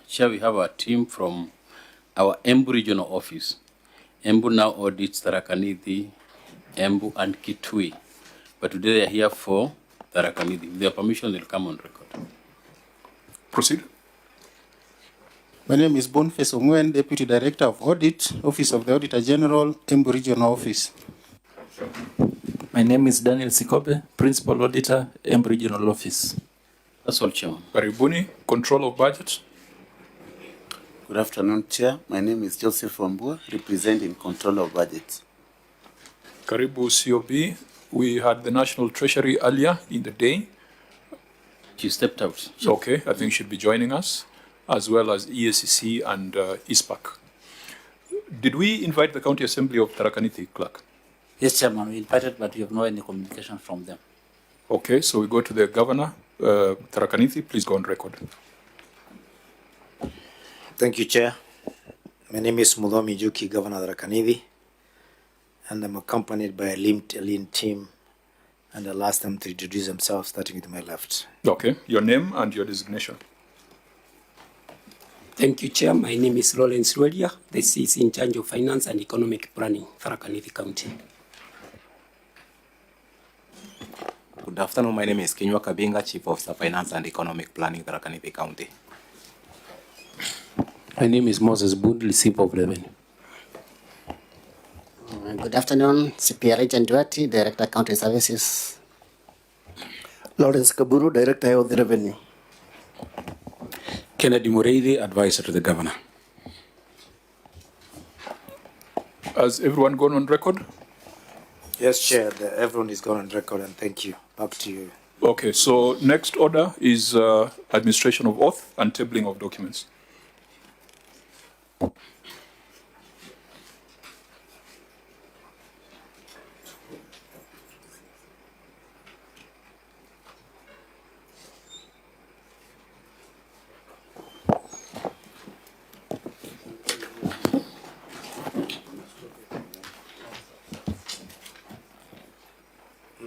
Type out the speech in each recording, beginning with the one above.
Here we have a team from our Embu regional office. Embu now audits Tharaka, Nithi, Embu, and Kitui. But today they are here for Tharaka, Nithi. With their permission, they'll come on record. Proceed. My name is Boniface Ongwen, Deputy Director of Audit, Office of the Auditor General, Embu Regional Office. My name is Daniel Sikobe, Principal Auditor, Embu Regional Office. That's all, Chairman. Karibuni, Control of Budget. Good afternoon, Chair. My name is Joseph Wambua, representing Control of Budget. Karibu COB. We had the National Treasury earlier in the day. She stepped out. Okay, I think she'll be joining us, as well as EACC and ISPAC. Did we invite the County Assembly of Tharaka Nithi, Clerk? Yes, Chairman, we invited, but we have no any communication from them. Okay, so we go to the Governor, Tharaka Nithi. Please go on record. Thank you, Chair. My name is Muthomi, Njuki, Governor of Tharaka Nithi, and I'm accompanied by a lean team, and I'll ask them to introduce themselves, starting with my left. Okay, your name and your designation. Thank you, Chair. My name is Lawrence Wedia. This is in charge of Finance and Economic Planning, Tharaka Nithi County. Good afternoon. My name is Kinywa Kabinga, Chief Officer Finance and Economic Planning, Tharaka Nithi County. My name is Moses Bund, Receiver of Revenue. Good afternoon, CPR Agent Duati, Director Accounting Services. Lawrence Kaburu, Director of the Revenue. Kennedy Mureithi, Advisor to the Governor. Has everyone gone on record? Yes, Chair. Everyone is gone on record, and thank you. Back to you. Okay, so next order is administration of oath and tabling of documents.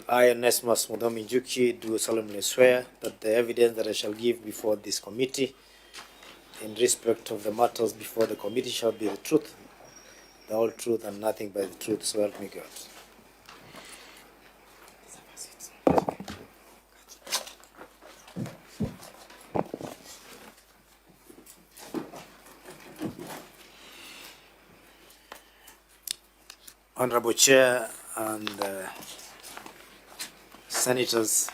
I, Onesmus Muthomi Njuki, do solemnly swear that the evidence that I shall give before this committee in respect of the matters before the committee shall be the truth, the whole truth, and nothing but the truth, so help me God. Honorable Chair and Senators,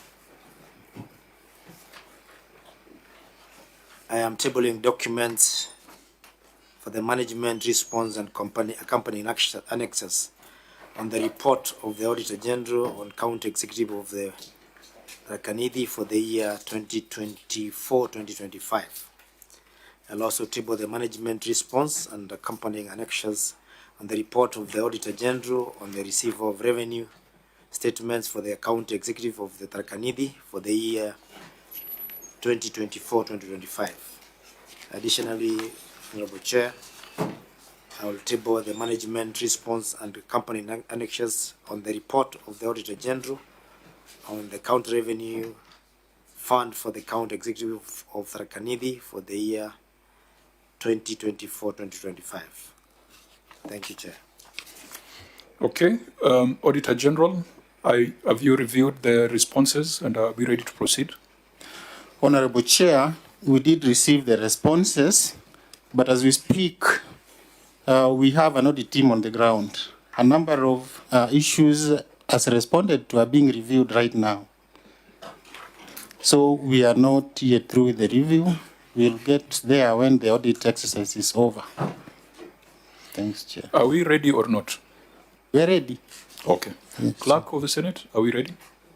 I am tabling documents for the management response and accompanying annexes on the report of the Auditor General on County Executive of the Tharaka Nithi for the year 2024-2025. I'll also table the management response and accompanying annexes on the report of the Auditor General on the receiver of revenue statements for the County Executive of the Tharaka Nithi for the year 2024-2025. Additionally, Honorable Chair, I will table the management response and accompanying annexes on the report of the Auditor General on the County Revenue Fund for the County Executive of Tharaka Nithi for the year 2024-2025. Thank you, Chair. Okay, Auditor General, have you reviewed the responses and are we ready to proceed? Honorable Chair, we did receive the responses, but as we speak, we have an audit team on the ground. A number of issues as responded to are being reviewed right now. So we are not yet through with the review. We'll get there when the audit exercise is over. Thanks, Chair. Are we ready or not? We're ready. Okay. Yes, Clerk of the Senate, are we ready?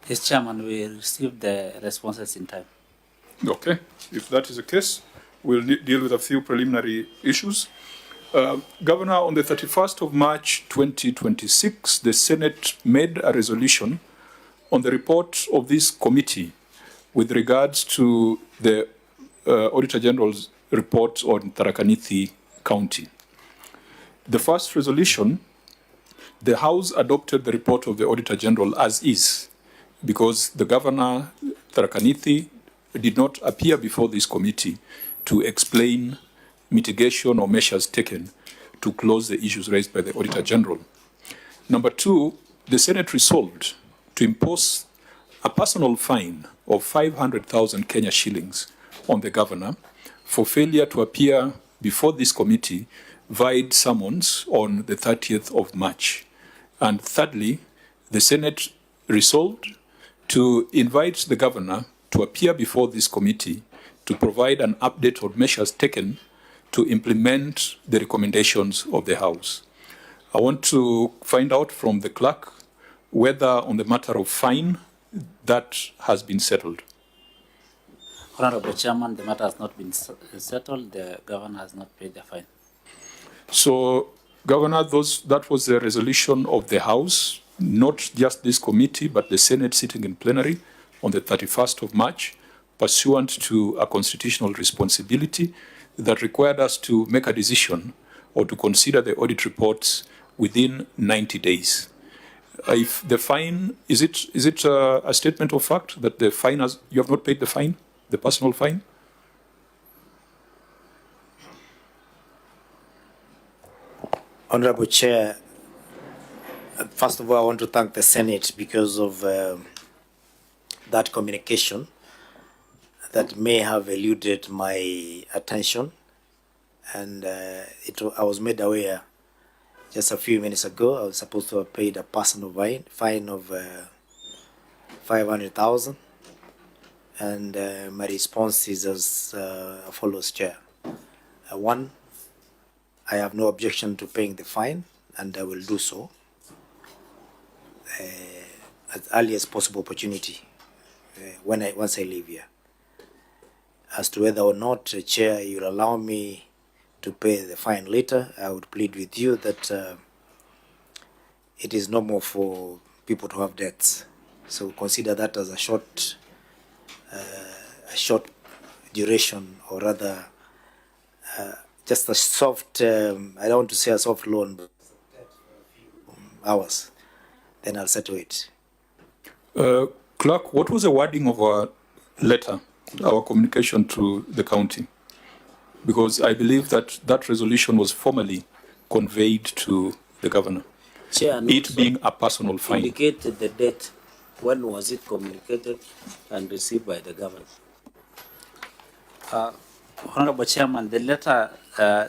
Yes, Chairman, we received the responses in time. Okay. If that is the case, we'll deal with a few preliminary issues. Governor, on the 31st of March 2026, the Senate made a resolution on the report of this committee with regards to the Auditor General's report on Tharaka Nithi County. The first resolution, the House adopted the report of the Auditor General as is, because the Governor, Tharaka Nithi, did not appear before this committee to explain mitigation or measures taken to close the issues raised by the Auditor General. Number two, the Senate resolved to impose a personal fine of 500,000 Kenya shillings on the governor for failure to appear before this committee via summons on the 30th of March. And thirdly, the Senate resolved to invite the governor to appear before this committee to provide an update on measures taken to implement the recommendations of the House. I want to find out from the clerk whether on the matter of fine that has been settled. Honorable Chairman, the matter has not been settled. The governor has not paid the fine. So, Governor, that was the resolution of the House, not just this committee, but the Senate sitting in plenary on the 31st of March, pursuant to a constitutional responsibility that required us to make a decision or to consider the audit reports within 90 days. If the fine, is it a statement of fact that the fine you have not paid the fine, the personal fine? Honorable Chair, first of all, I want to thank the Senate because of that communication that may have eluded my attention, and I was made aware just a few minutes ago. I was supposed to have paid a personal fine of 500,000, and my response is as follows, Chair. One, I have no objection to paying the fine, and I will do so at the earliest possible opportunity once I leave here. As to whether or not, Chair, you'll allow me to pay the fine later, I would plead with you that it is normal for people to have debts. So consider that as a short duration, or rather just a soft, I don't want to say a soft loan, but hours. Then I'll settle it. Clerk, what was the wording of our letter, our communication to the county? Because I believe that that resolution was formally conveyed to the governor. Chair, it being a personal fine. Indicated the date. When was it communicated and received by the governor? Honorable Chairman, the letter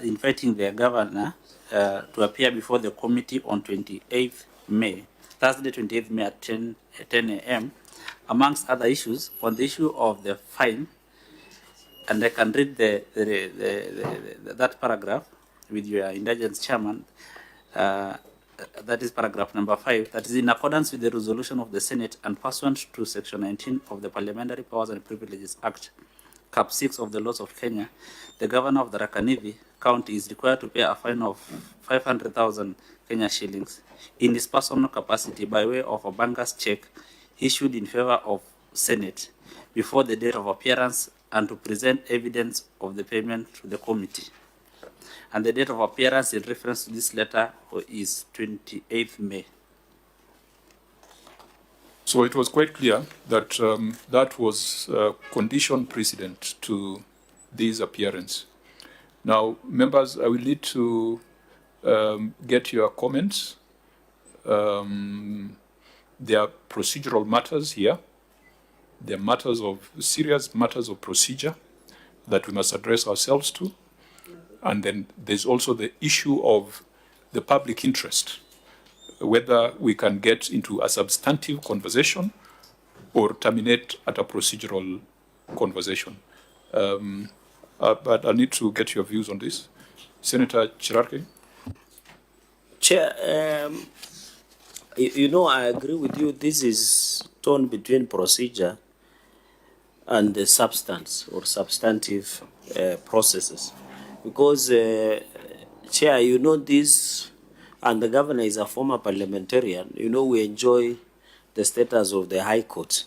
inviting the governor to appear before the committee on 28th May, Thursday 28th May at 10 a.m., amongst other issues, on the issue of the fine, and I can read that paragraph with your indulgence, Chairman. That is paragraph number 5. That is in accordance with the resolution of the Senate and pursuant to Section 19 of the Parliamentary Powers and Privileges Act, Cap 6 of the laws of Kenya, the governor of the Tharaka County is required to pay a fine of 500,000 Kenya shillings in his personal capacity by way of a banker's check issued in favor of Senate before the date of appearance, and to present evidence of the payment to the committee. And the date of appearance in reference to this letter is 28th May. So it was quite clear that that was condition precedent to this appearance. Now, members, I will need to get your comments. There are procedural matters here. There are serious matters of procedure that we must address ourselves to. And then there's also the issue of the public interest, whether we can get into a substantive conversation or terminate at a procedural conversation. But I need to get your views on this. Senator Chirarke. Chair, I agree with you. This is torn between procedure and the substance or substantive processes. Because, Chair, this, and the governor is a former parliamentarian, we enjoy the status of the High Court.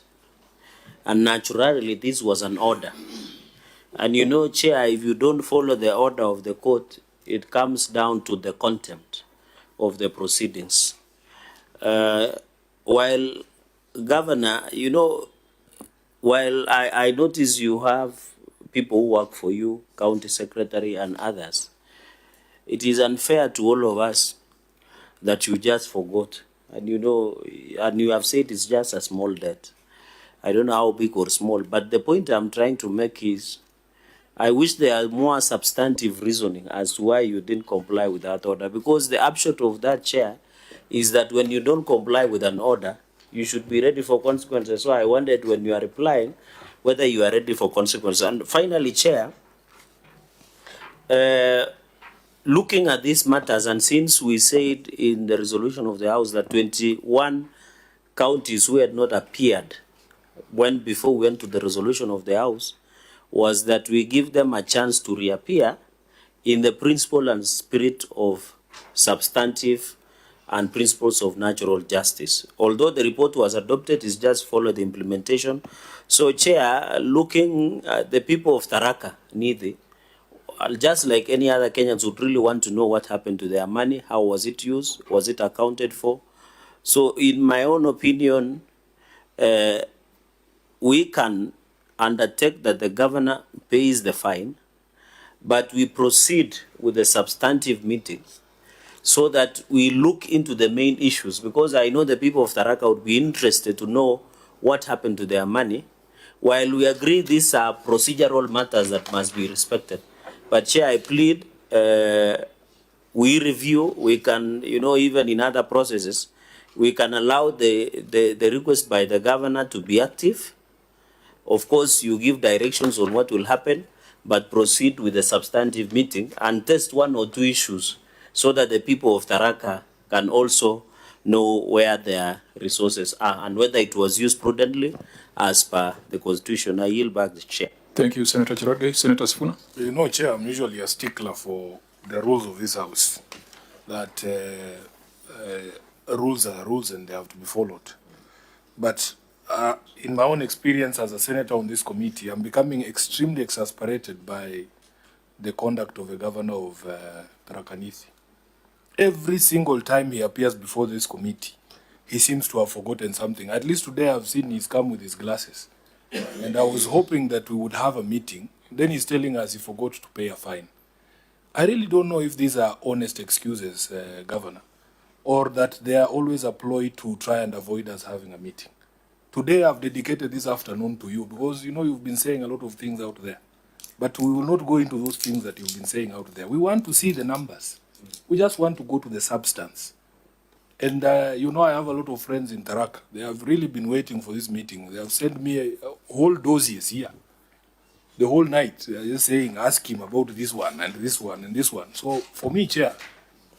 And naturally, this was an order. And Chair, if you don't follow the order of the court, it comes down to the contempt of the proceedings. While, Governor, while I notice you have people who work for you, county secretary and others. It is unfair to all of us that you just forgot. And you know, and you have said it's just a small debt. I don't know how big or small, but the point I'm trying to make is, I wish there are more substantive reasoning as to why you didn't comply with that order, because the upshot of that, Chair, is that when you don't comply with an order, you should be ready for consequences. So I wondered when you are replying whether you are ready for consequences. And finally, Chair, looking at these matters, and since we said in the resolution of the House that 21 counties who had not appeared before we went to the resolution of the House, was that we give them a chance to reappear in the principle and spirit of substantive and principles of natural justice. Although the report was adopted, it's just followed the implementation. So, Chair, looking at the people of Tharaka, Nithi, just like any other Kenyans would really want to know what happened to their money, how was it used, was it accounted for? So, in my own opinion, we can undertake that the governor pays the fine, but we proceed with the substantive meetings so that we look into the main issues, because I know the people of Tharaka would be interested to know what happened to their money. While we agree these are procedural matters that must be respected, but Chair, I plead, we review, we can, you know, even in other processes, we can allow the request by the governor to be active. Of course, you give directions on what will happen, but proceed with the substantive meeting and test one or two issues so that the people of Tharaka can also know where their resources are and whether it was used prudently as per the Constitution. I yield back the chair. Thank you, Senator Cherargei. Senator Sifuna. You know, Chair, I'm usually a stickler for the rules of this House, that rules are rules and they have to be followed. But in my own experience as a senator on this committee, I'm becoming extremely exasperated by the conduct of the governor of Tharaka Nithi. Every single time he appears before this committee, he seems to have forgotten something. At least today I've seen he's come with his glasses. And I was hoping that we would have a meeting. Then he's telling us he forgot to pay a fine. I really don't know if these are honest excuses, Governor, or that they are always a ploy to try and avoid us having a meeting. Today I've dedicated this afternoon to you because, you know, you've been saying a lot of things out there. But we will not go into those things that you've been saying out there. We want to see the numbers. We just want to go to the substance. And, you know, I have a lot of friends in Tharaka. They have really been waiting for this meeting. They have sent me a whole dossiers here. The whole night, they are just saying, ask him about this one and this one and this one. So, for me, Chair,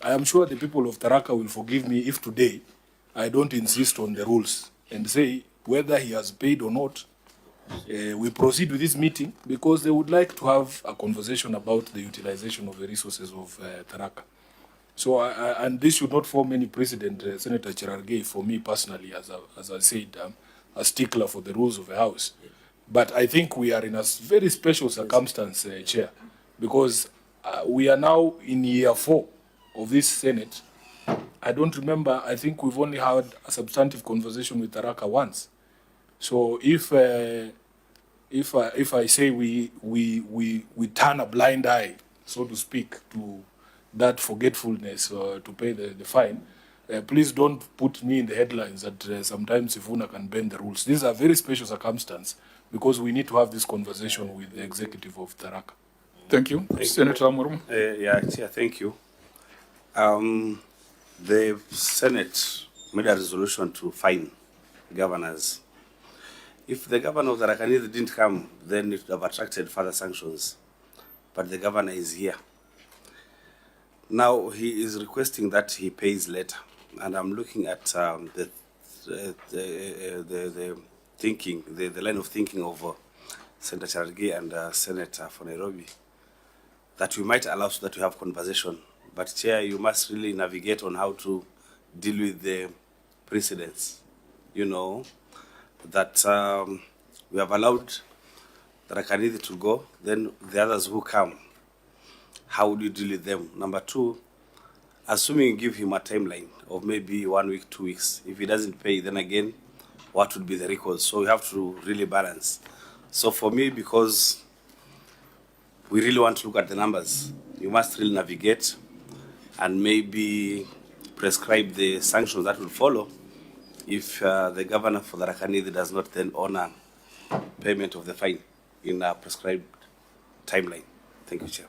I am sure the people of Tharaka will forgive me if today I don't insist on the rules and say whether he has paid or not. We proceed with this meeting because they would like to have a conversation about the utilization of the resources of Tharaka. So, and this should not form any precedent, Senator Cherargei, for me personally, as I said, a stickler for the rules of the House. But I think we are in a very special circumstance, Chair, because we are now in year 4 of this Senate. I don't remember, I think we've only had a substantive conversation with Tharaka once. So if I say we turn a blind eye, so to speak, to that forgetfulness to pay the fine, please don't put me in the headlines that sometimes Sifuna can bend the rules. These are very special circumstances because we need to have this conversation with the executive of Tharaka. Thank you. Senator Amorum. Yeah, thank you. The Senate made a resolution to fine governors. If the governor of Tharaka Nithi didn't come, then it would have attracted further sanctions. But the governor is here. Now he is requesting that he pays later. And I'm looking at the thinking, the line of thinking of Senator Cherargei and Senator for Nairobi, that we might allow so that we have conversation. But Chair, you must really navigate on how to deal with the precedents. You know, that we have allowed Tharaka Nithi to go, then the others who come, how would you deal with them? Number 2, assuming you give him a timeline of maybe 1 week, 2 weeks, if he doesn't pay, then again, what would be the recourse? So we have to really balance. So for me, because we really want to look at the numbers. You must really navigate and maybe prescribe the sanctions that will follow if the governor for Tharaka Nithi does not then honor payment of the fine in a prescribed timeline. Thank you, Chair.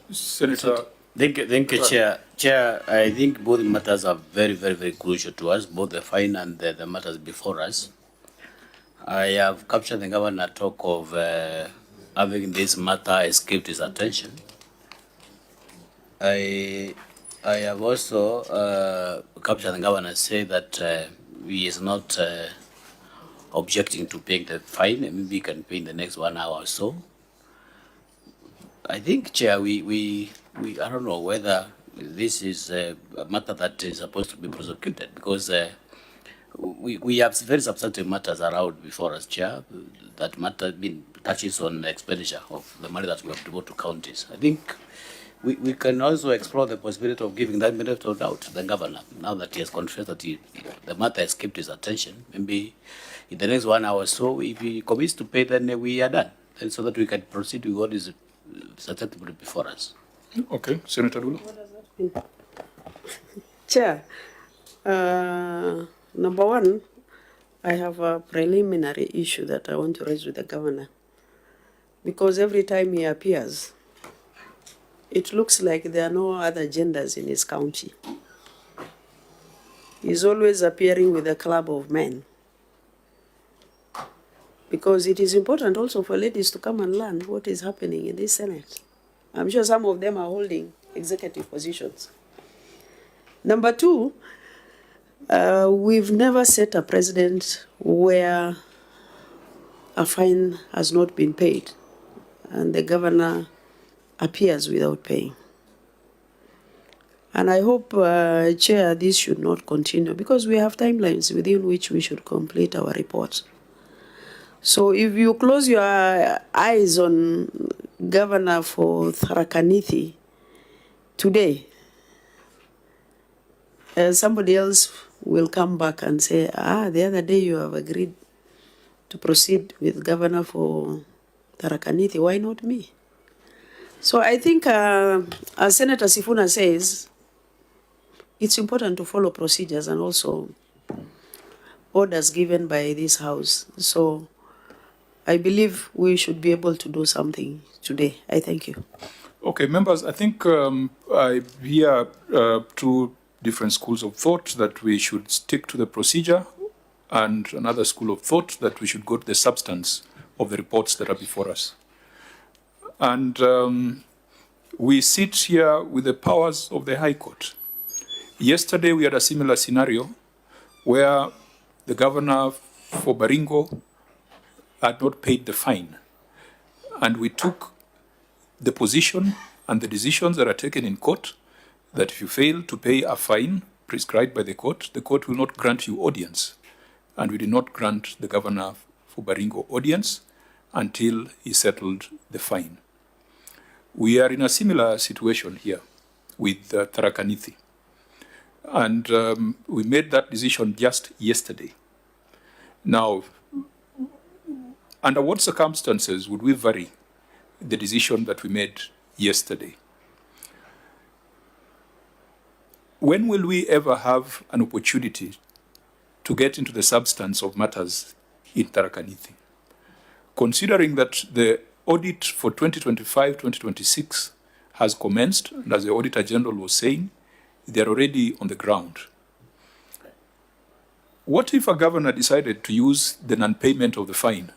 Senator. Thank you, Chair. Chair, I think both matters are very, very, very crucial to us, both the fine and the matters before us. I have captured the governor talk of having this matter escaped his attention. I have also captured the governor say that he is not objecting to paying the fine, and maybe he can pay in the next 1 hour or so. I think, Chair, I don't know whether this is a matter that is supposed to be prosecuted, because we have very substantive matters around before us, Chair. That matter touches on the expenditure of the money that we have to go to counties. I think we can also explore the possibility of giving that benefit of doubt to the governor, now that he has confessed that the matter escaped his attention. Maybe in the next 1 hour or so, if he commits to pay, then we are done, and so that we can proceed with what is susceptible before us. Okay, Senator Lula. What does that mean? Chair, number one, I have a preliminary issue that I want to raise with the governor. Because every time he appears, it looks like there are no other genders in his county. He's always appearing with a club of men. Because it is important also for ladies to come and learn what is happening in this Senate. I'm sure some of them are holding executive positions. Number two, we've never set a precedent where a fine has not been paid and the governor appears without paying. And I hope, Chair, this should not continue, because we have timelines within which we should complete our report. So if you close your eyes on Governor for Tharaka Nithi today, somebody else will come back and say, the other day you have agreed to proceed with Governor for Tharaka Nithi, why not me? So I think, as Senator Sifuna says, it's important to follow procedures and also orders given by this House. So I believe we should be able to do something today. I thank you. Okay, members, I think I hear two different schools of thought, that we should stick to the procedure, and another school of thought that we should go to the substance of the reports that are before us. And we sit here with the powers of the High Court. Yesterday we had a similar scenario where the governor for Baringo had not paid the fine. And we took the position and the decisions that are taken in court that if you fail to pay a fine prescribed by the court will not grant you audience. And we did not grant the governor for Baringo audience until he settled the fine. We are in a similar situation here with Tharaka Nithi. And we made that decision just yesterday. Now, under what circumstances would we vary the decision that we made yesterday? When will we ever have an opportunity to get into the substance of matters in Tharaka Nithi? Considering that the audit for 2025-2026 has commenced, and as the Auditor General was saying, they are already on the ground. What if a governor decided to use the non-payment of the fine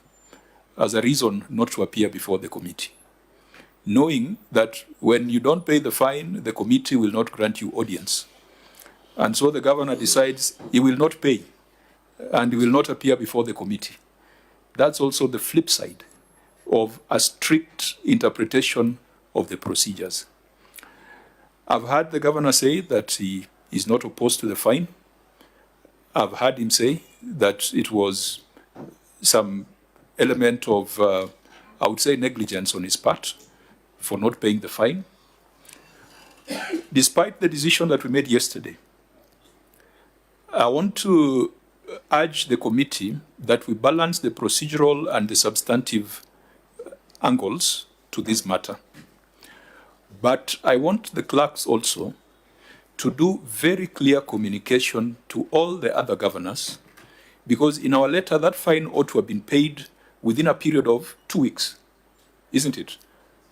as a reason not to appear before the committee, knowing that when you don't pay the fine, the committee will not grant you audience? And so the governor decides he will not pay and he will not appear before the committee. That's also the flip side of a strict interpretation of the procedures. I've heard the governor say that he is not opposed to the fine. I've heard him say that it was some element of, I would say, negligence on his part for not paying the fine. Despite the decision that we made yesterday, I want to urge the committee that we balance the procedural and the substantive angles to this matter. But I want the clerks also to do very clear communication to all the other governors, because in our letter, that fine ought to have been paid within a period of 2 weeks, isn't it,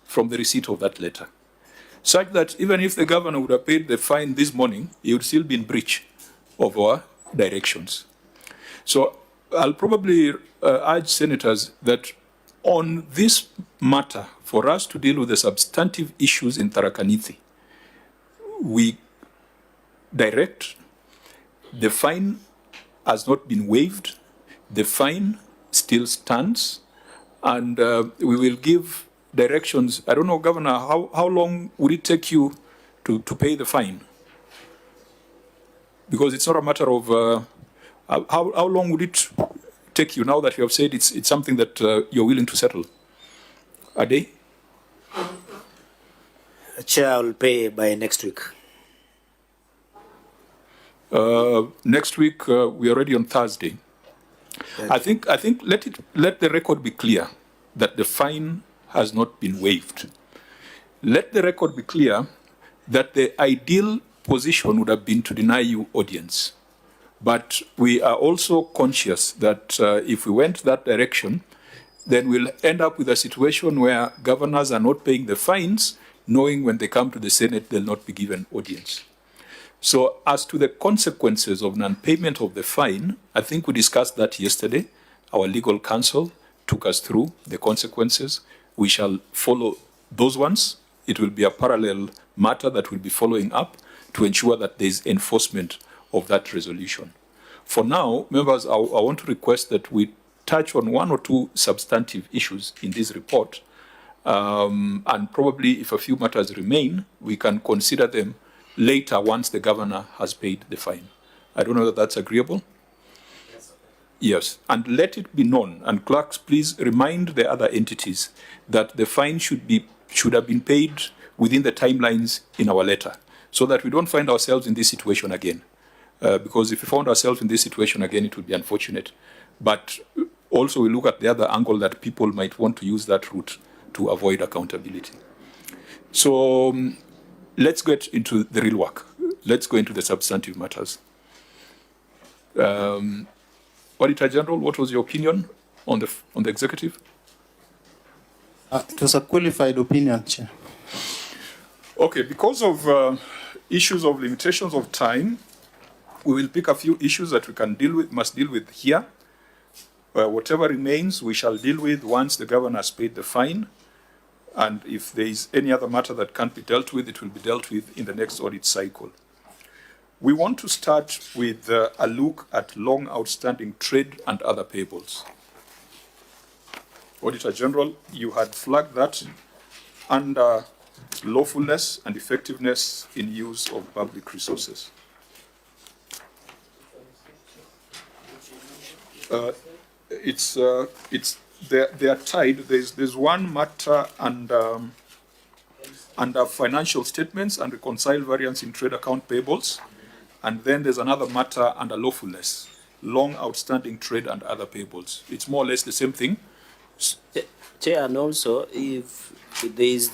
from the receipt of that letter, such that even if the governor would have paid the fine this morning, he would still be in breach of our directions. So I'll probably urge senators that on this matter, for us to deal with the substantive issues in Tharaka Nithi, we direct the fine has not been waived, the fine still stands, and we will give directions. I don't know, Governor, how long would it take you to pay the fine? Because it's not a matter of, how long would it take you now that you have said it's something that you're willing to settle? A day? Chair, I will pay by next week. Next week, we're already on Thursday. I think let the record be clear that the fine has not been waived. Let the record be clear that the ideal position would have been to deny you audience. But we are also conscious that if we went that direction, then we'll end up with a situation where governors are not paying the fines, knowing when they come to the Senate, they'll not be given audience. So as to the consequences of non-payment of the fine, I think we discussed that yesterday. Our legal counsel took us through the consequences. We shall follow those ones. It will be a parallel matter that we'll be following up to ensure that there is enforcement of that resolution. For now, members, I want to request that we touch on one or two substantive issues in this report, and probably if a few matters remain, we can consider them later once the governor has paid the fine. I don't know whether that's agreeable. Yes, and let it be known, and clerks, please remind the other entities that the fine should have been paid within the timelines in our letter, so that we don't find ourselves in this situation again. Because if we found ourselves in this situation again, it would be unfortunate. But also we look at the other angle that people might want to use that route to avoid accountability. So let's get into the real work. Let's go into the substantive matters. Auditor General, what was your opinion on the executive? It was a qualified opinion, Chair. Okay, because of issues of limitations of time, we will pick a few issues that we can must deal with here. Whatever remains, we shall deal with once the governor has paid the fine. And if there is any other matter that can't be dealt with, it will be dealt with in the next audit cycle. We want to start with a look at long outstanding trade and other payables. Auditor General, you had flagged that under lawfulness and effectiveness in use of public resources. They are tied. There's one matter under financial statements and reconciled variance in trade account payables, and then there's another matter under lawfulness, long outstanding trade and other payables. It's more or less the same thing. Chair, and also if there is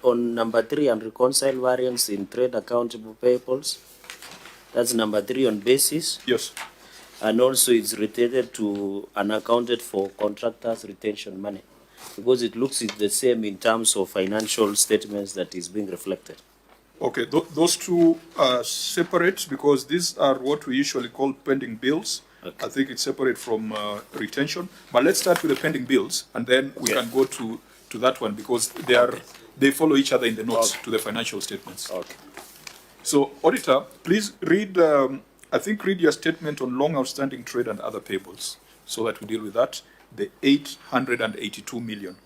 on number 3 and reconciled variance in trade accountable payables, that's number 3 on basis. Yes. And also it's related to unaccounted for contractors' retention money, because it looks the same in terms of financial statements that is being reflected. Okay, those two are separate because these are what we usually call pending bills. Okay. I think it's separate from retention. But let's start with the pending bills, and then we can go to that one because they follow each other in the notes to the financial statements. Okay. So, Auditor, please read. Read your statement on long outstanding trade and other payables, so that we deal with that. The 882 million.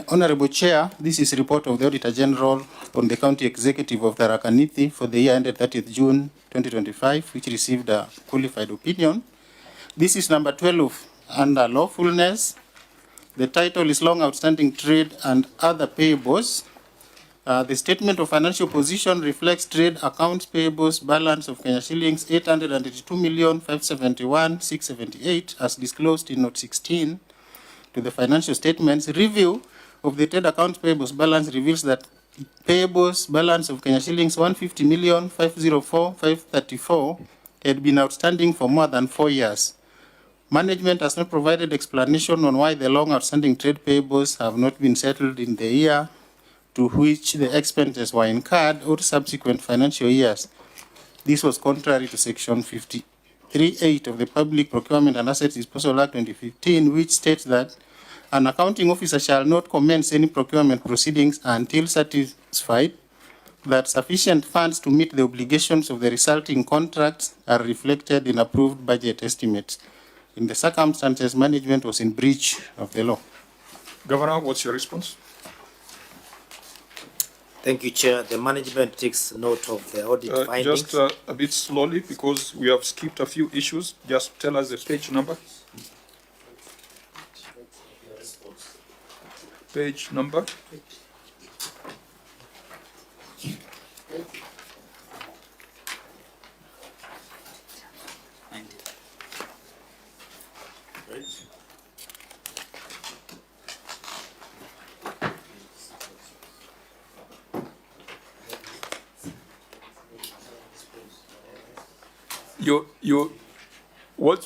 Honorable Chair, this is a report of the Auditor General on the County Executive of Tharaka Nithi for the year ended 30th June 2025, which received a qualified opinion. This is number 12 under lawfulness. The title is Long Outstanding Trade and Other Payables. The statement of financial position reflects trade accounts payables balance of Kenya shillings 882,571,678 as disclosed in note 16 to to the financial statements, review of the trade accounts payables balance reveals that payables balance of Kenya shillings 150,504,534 had been outstanding for more than 4 years. Management has not provided explanation on why the long outstanding trade payables have not been settled in the year to which the expenses were incurred or subsequent financial years. This was contrary to Section 53(8) of the Public Procurement and Assets Disposal Act 2015, which states that an accounting officer shall not commence any procurement proceedings until satisfied that sufficient funds to meet the obligations of the resulting contracts are reflected in approved budget estimates. In the circumstances, management was in breach of the law. Governor, what's your response? Thank you, Chair. The management takes note of the audit findings. Just a bit slowly, because we have skipped a few issues. Just tell us the page number. Page number.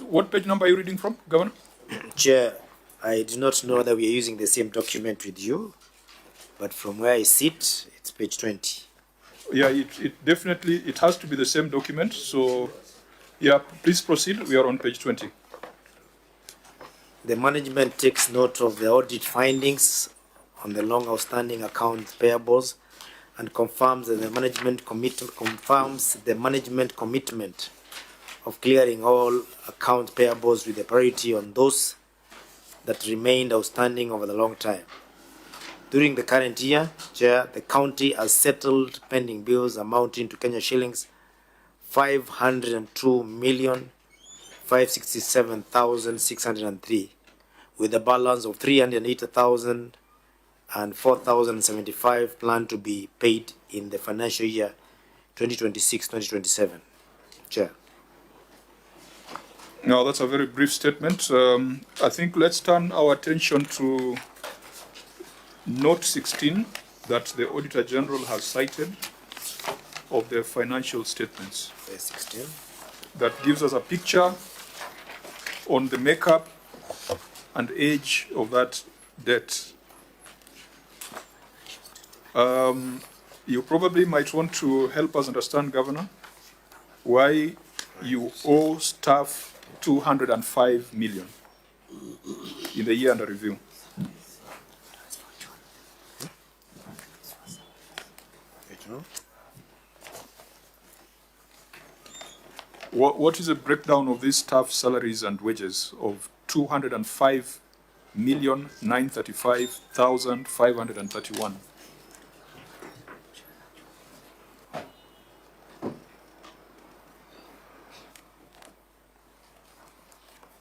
What page number are you reading from, Governor? Chair, I do not know that we are using the same document with you, but from where I sit, it's page 20. Yeah, it definitely, it has to be the same document. So, yeah, please proceed. We are on page 20. The management takes note of the audit findings on the long outstanding account payables and confirms that the management commitment of clearing all account payables with a priority on those that remained outstanding over the long time. During the current year, Chair, the county has settled pending bills amounting to Kenya shillings 502,567,603, with a balance of 380,000 and 4,075 planned to be paid in the financial year 2026-2027. Chair. Now, that's a very brief statement. I think let's turn our attention to Note 16 that the Auditor General has cited of the financial statements. 16. That gives us a picture on the makeup and age of that debt. You probably might want to help us understand, Governor, why you owe staff 205 million in the year under review. What is the breakdown of these staff salaries and wages of 205,935,531?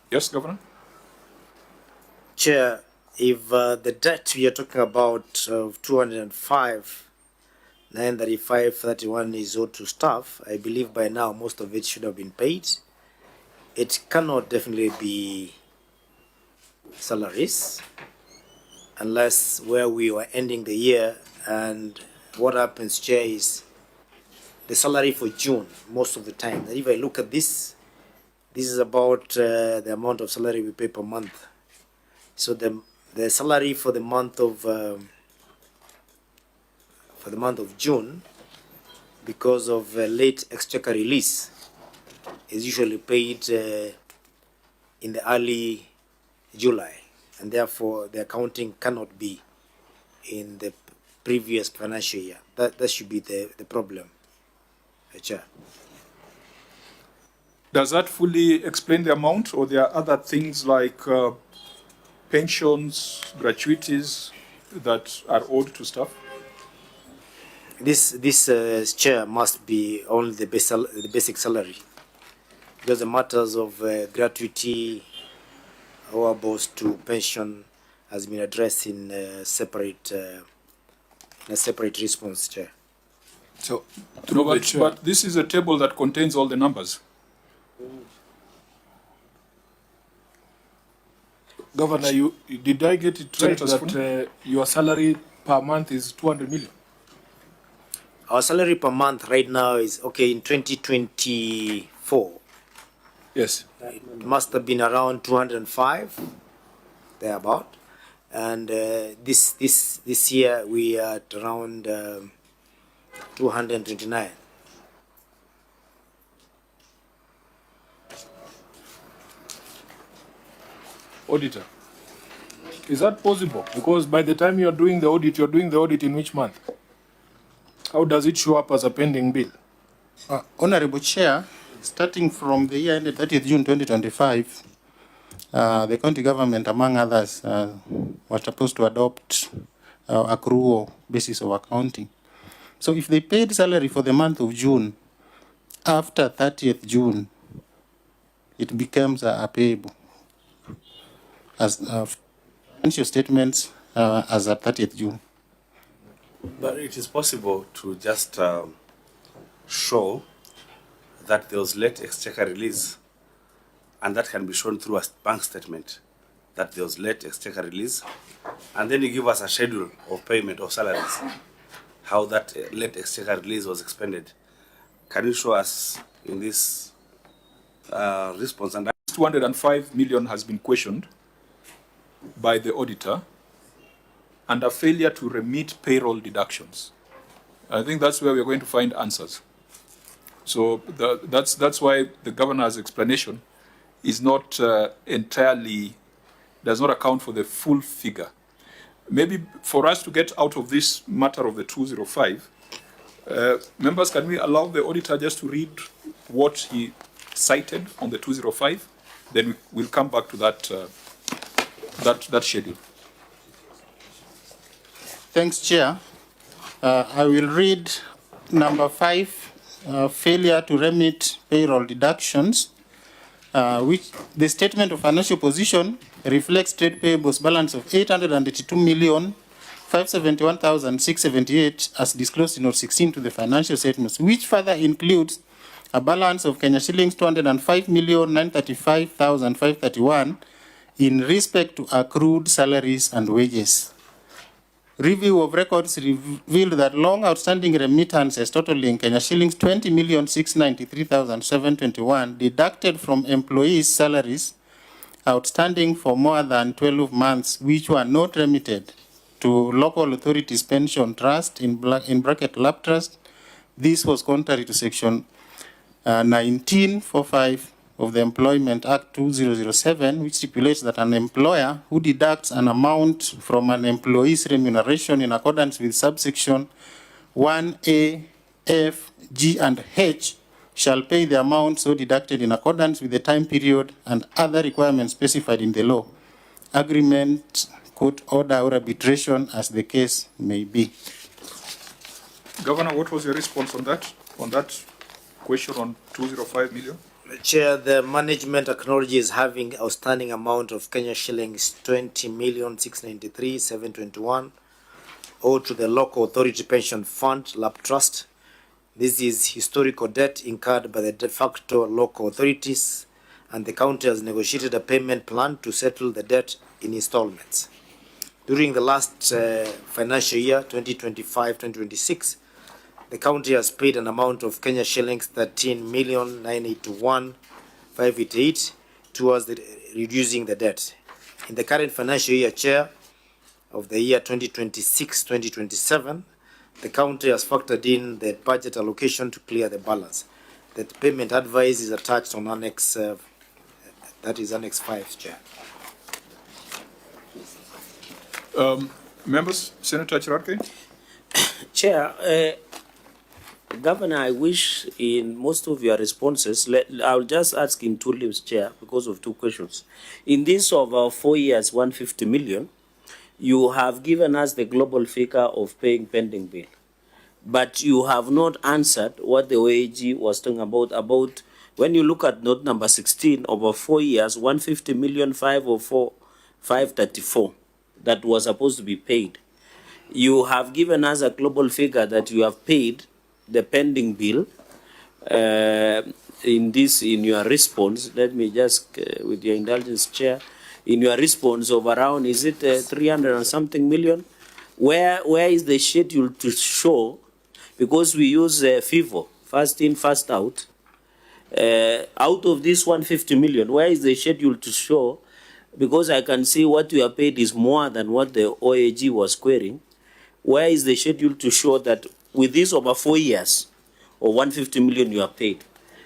Yes, Governor? Chair, if the debt we are talking about of 205,935,31 is owed to staff, I believe by now most of it should have been paid. It cannot definitely be salaries, unless where we were ending the year, and what happens, Chair, is the salary for June most of the time. And if I look at this is about the amount of salary we pay per month. So the salary for the month of June, because of late exchequer release, is usually paid in the early July, and therefore the accounting cannot be in the previous financial year. That should be the problem, Chair. Does that fully explain the amount, or there are other things like pensions, gratuities that are owed to staff? This Chair must be only the basic salary, because the matters of gratuity or both to pension has been addressed in a separate response, Chair. So, but this is a table that contains all the numbers. Governor, did I get it right Senator that your salary per month is 200 million? Our salary per month right now is, okay, in 2024. Yes. It must have been around 205, thereabout. And this year we are at around 229. Auditor, is that possible? Because by the time you're doing the audit in which month? How does it show up as a pending bill? Honorable Chair, starting from the year ended 30th June 2025, the county government, among others, was supposed to adopt accrual basis of accounting. So if they paid salary for the month of June, after 30th June, it becomes a payable as financial statements as at 30th June. But it is possible to just show that there was late exchequer release, and that can be shown through a bank statement, that there was late exchequer release, and then you give us a schedule of payment of salaries, how that late exchequer release was expended. Can you show us in this response? And 205 million has been questioned by the auditor and a failure to remit payroll deductions. I think that's where we're going to find answers. So that's why the governor's explanation is not entirely, does not account for the full figure. Maybe for us to get out of this matter of the 205, members, can we allow the auditor just to read what he cited on the 205? Then we'll come back to that schedule. Thanks, Chair. I will read number 5, failure to remit payroll deductions, which the statement of financial position reflects trade payables balance of 882,571,678 as disclosed in Note 16 to the financial statements, which further includes a balance of Kenya shillings 205,935,531 in respect to accrued salaries and wages. Review of records revealed that long outstanding remittances totaling Kenya shillings 20,693,721 deducted from employees' salaries outstanding for more than 12 months, which were not remitted to local authorities pension trust in bracket lab trust. This was contrary to section 1945 of the Employment Act 2007, which stipulates that an employer who deducts an amount from an employee's remuneration in accordance with subsection 1A, F, G, and H shall pay the amount so deducted in accordance with the time period and other requirements specified in the law, agreement, court order, or arbitration as the case may be. Governor, what was your response on that question on 205 million? Chair, the management acknowledges having outstanding amount of Kenya shillings 20,693,721 owed to the local authority pension fund lab trust. This is historical debt incurred by the de facto local authorities, and the county has negotiated a payment plan to settle the debt in installments. During the last financial year, 2025-2026, the county has paid an amount of Kenya shillings 13,981,588 towards reducing the debt. In the current financial year, Chair, of the year 2026-2027, the county has factored in the budget allocation to clear the balance. The payment advice is attached on Annex, that is Annex 5, Chair. Members, Senator Chirarke? Chair, Governor, I wish in most of your responses, I'll just ask in two leaves, Chair, because of two questions. In this of 4 years, 150 million, you have given us the global figure of paying pending bill. But you have not answered what the OAG was talking about when you look at note number 16, over 4 years, 150 million, 504, 534, that was supposed to be paid. You have given us a global figure that you have paid the pending bill. In your response, let me just, with your indulgence, Chair, in your response of around, is it 300 and something million? Where is the schedule to show? Because we use FIFO, first in, first out. Out of this 150 million, where is the schedule to show? Because I can see what you are paid is more than what the OAG was querying. Where is the schedule to show that with this over 4 years, or 150 million you are paid?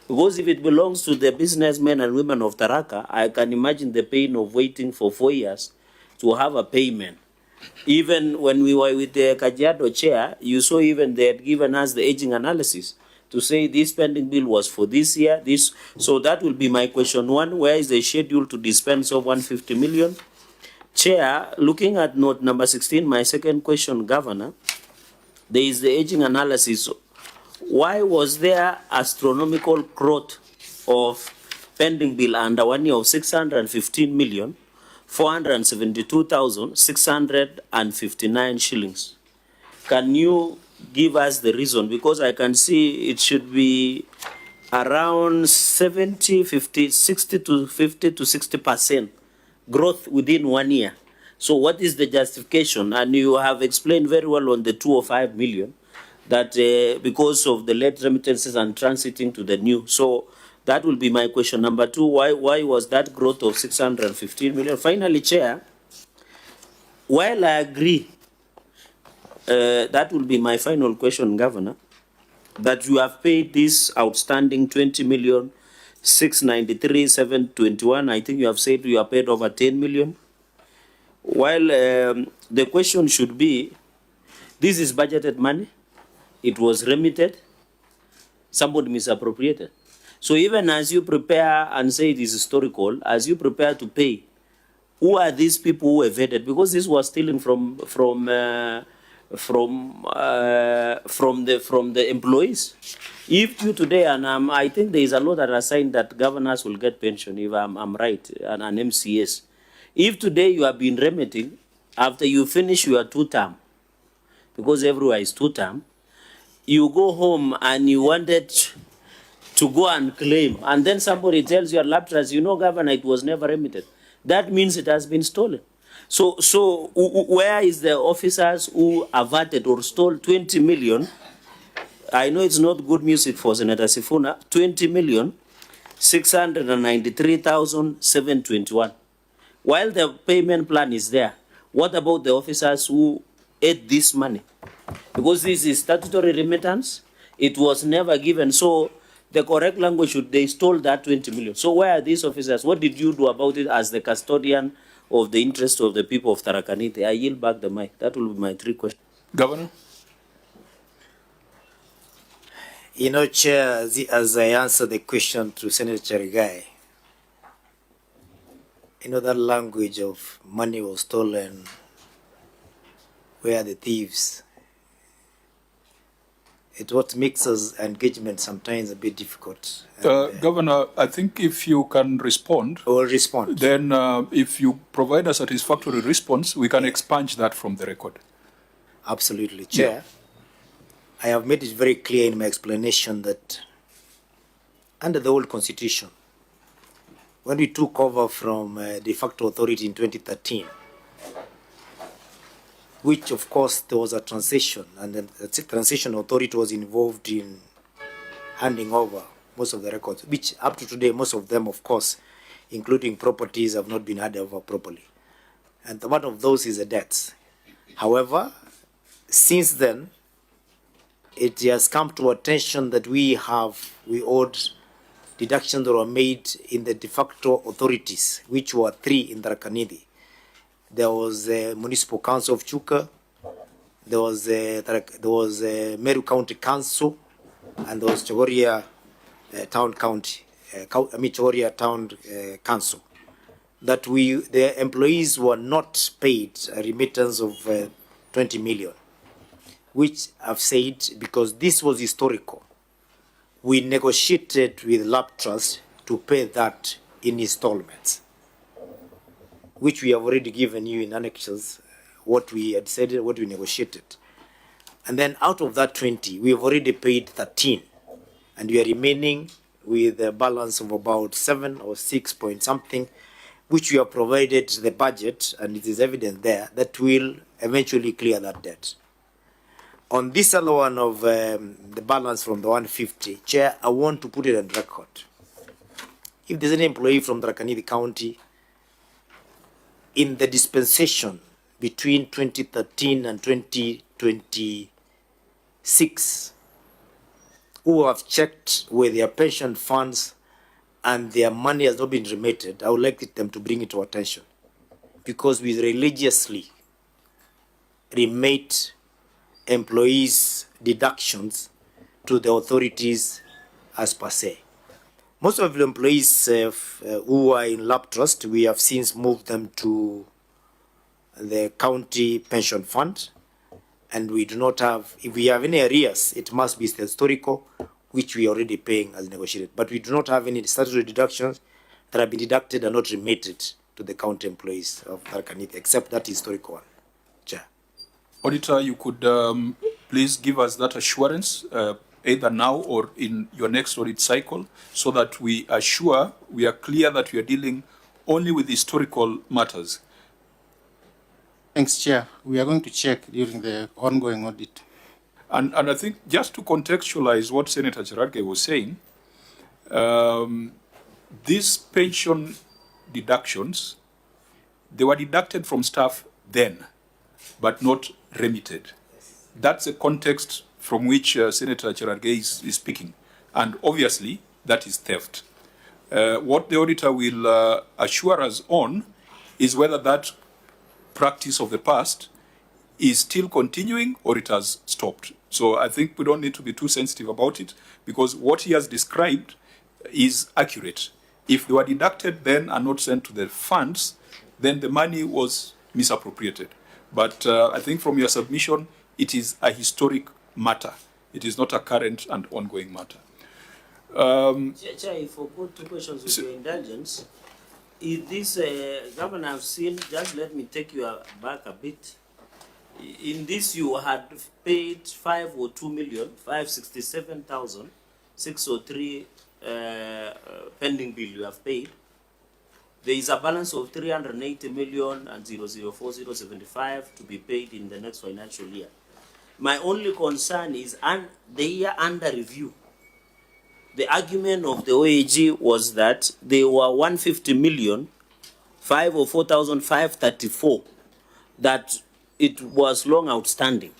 Because if it belongs to the businessmen and women of Tharaka, I can imagine the pain of waiting for 4 years to have a payment. Even when we were with the Kajiado chair, you saw even they had given us the aging analysis to say this spending bill was for this year, this. So that will be my question one. Where is the schedule to dispense of 150 million? Chair, looking at note number 16, my second question, Governor, there is the aging analysis. Why was there astronomical growth of pending bill under 1 year of 615 million? 472,659 shillings. Can you give us the reason? Because I can see it should be around 70, 50, 60 to 50 to 60% growth within 1 year. So what is the justification? And you have explained very well on the 205 million that because of the late remittances and transiting to the new. So that will be my question. Number two, why was that growth of 615 million? Finally, Chair, while I agree, that will be my final question, Governor, that you have paid this outstanding 20 million, 693,721. I think you have said you have paid over 10 million. While the question should be, this is budgeted money, it was remitted, somebody misappropriated. So even as you prepare and say it is historical, as you prepare to pay, who are these people who evaded? Because this was stealing from the employees. If you today, and I think there is a law that are saying that governors will get pension, if I'm right, and an MCS. If today you have been remitting, after you finish your 2-term, because everywhere is 2-term, you go home and you wanted to go and claim, and then somebody tells you, Laptras, you know, Governor, it was never remitted. That means it has been stolen. So where is the officers who averted or stole 20 million? I know it's not good music for Senator Sifuna, 20 million, 693,721. While the payment plan is there, what about the officers who ate this money? Because this is statutory remittance, it was never given. So the correct language should, they stole that 20 million. So where are these officers? What did you do about it as the custodian of the interest of the people of Tharaka Nithi? I yield back the mic. That will be my 3 questions. Governor? You know, Chair, as I answer the question to Senator Charigai, you know, that language of money was stolen, where are the thieves? It's what makes us engagement sometimes a bit difficult. Governor, I think if you can respond, then if you provide a satisfactory response, we can expunge that from the record. Absolutely, Chair. Yeah. I have made it very clear in my explanation that under the old constitution, when we took over from de facto authority in 2013, which of course there was a transition, and then the transition authority was involved in handing over most of the records, which up to today, most of them, of course, including properties, have not been handed over properly. And one of those is the debts. However, since then, it has come to attention that we owed deductions that were made in the de facto authorities, which were 3 in Tharaka Nithi. There was the Municipal Council of Chuka, there was Meru County Council, and there was Chogoria Town Chogoria Town Council. That the employees were not paid a remittance of 20 million, which I've said, because this was historical, we negotiated with Lab Trust to pay that in installments, which we have already given you in annexes, what we had said, what we negotiated. And then out of that 20, we have already paid 13, and we are remaining with a balance of about 7 or 6 point something, which we have provided the budget, and it is evident there, that will eventually clear that debt. On this other one of the balance from the 150, Chair, I want to put it on record. If there's any employee from Tharaka County in the dispensation between 2013 and 2026 who have checked with their pension funds and their money has not been remitted, I would like them to bring it to our attention, because we religiously remit employees' deductions to the authorities as per se. Most of the employees who are in lab trust, we have since moved them to the county pension fund, and we do not have, if we have any arrears, it must be the historical, which we are already paying as negotiated. But we do not have any statutory deductions that have been deducted and not remitted to the county employees of Tharaka, except that historical one. Chair. Auditor, you could please give us that assurance, either now or in your next audit cycle, so that we are sure, we are clear that we are dealing only with historical matters. Thanks, Chair. We are going to check during the ongoing audit. And I think just to contextualize what Senator Cherargei was saying, these pension deductions, they were deducted from staff then, but not remitted. That's the context from which Senator Cherargei is speaking. And obviously, that is theft. What the auditor will assure us on is whether that practice of the past is still continuing or it has stopped. So I think we don't need to be too sensitive about it, because what he has described is accurate. If they were deducted then and not sent to the funds, then the money was misappropriated. But I think from your submission, it is a historic matter. It is not a current and ongoing matter. Chair, if I put two questions with your indulgence, is this Governor, I've seen, just let me take you back a bit. In this, you had paid 502,567,603 pending bill you have paid. There is a balance of 380 million and 004,075 to be paid in the next financial year. My only concern is the year under review. The argument of the OAG was that there were 150 million, 504,534 that it was long outstanding.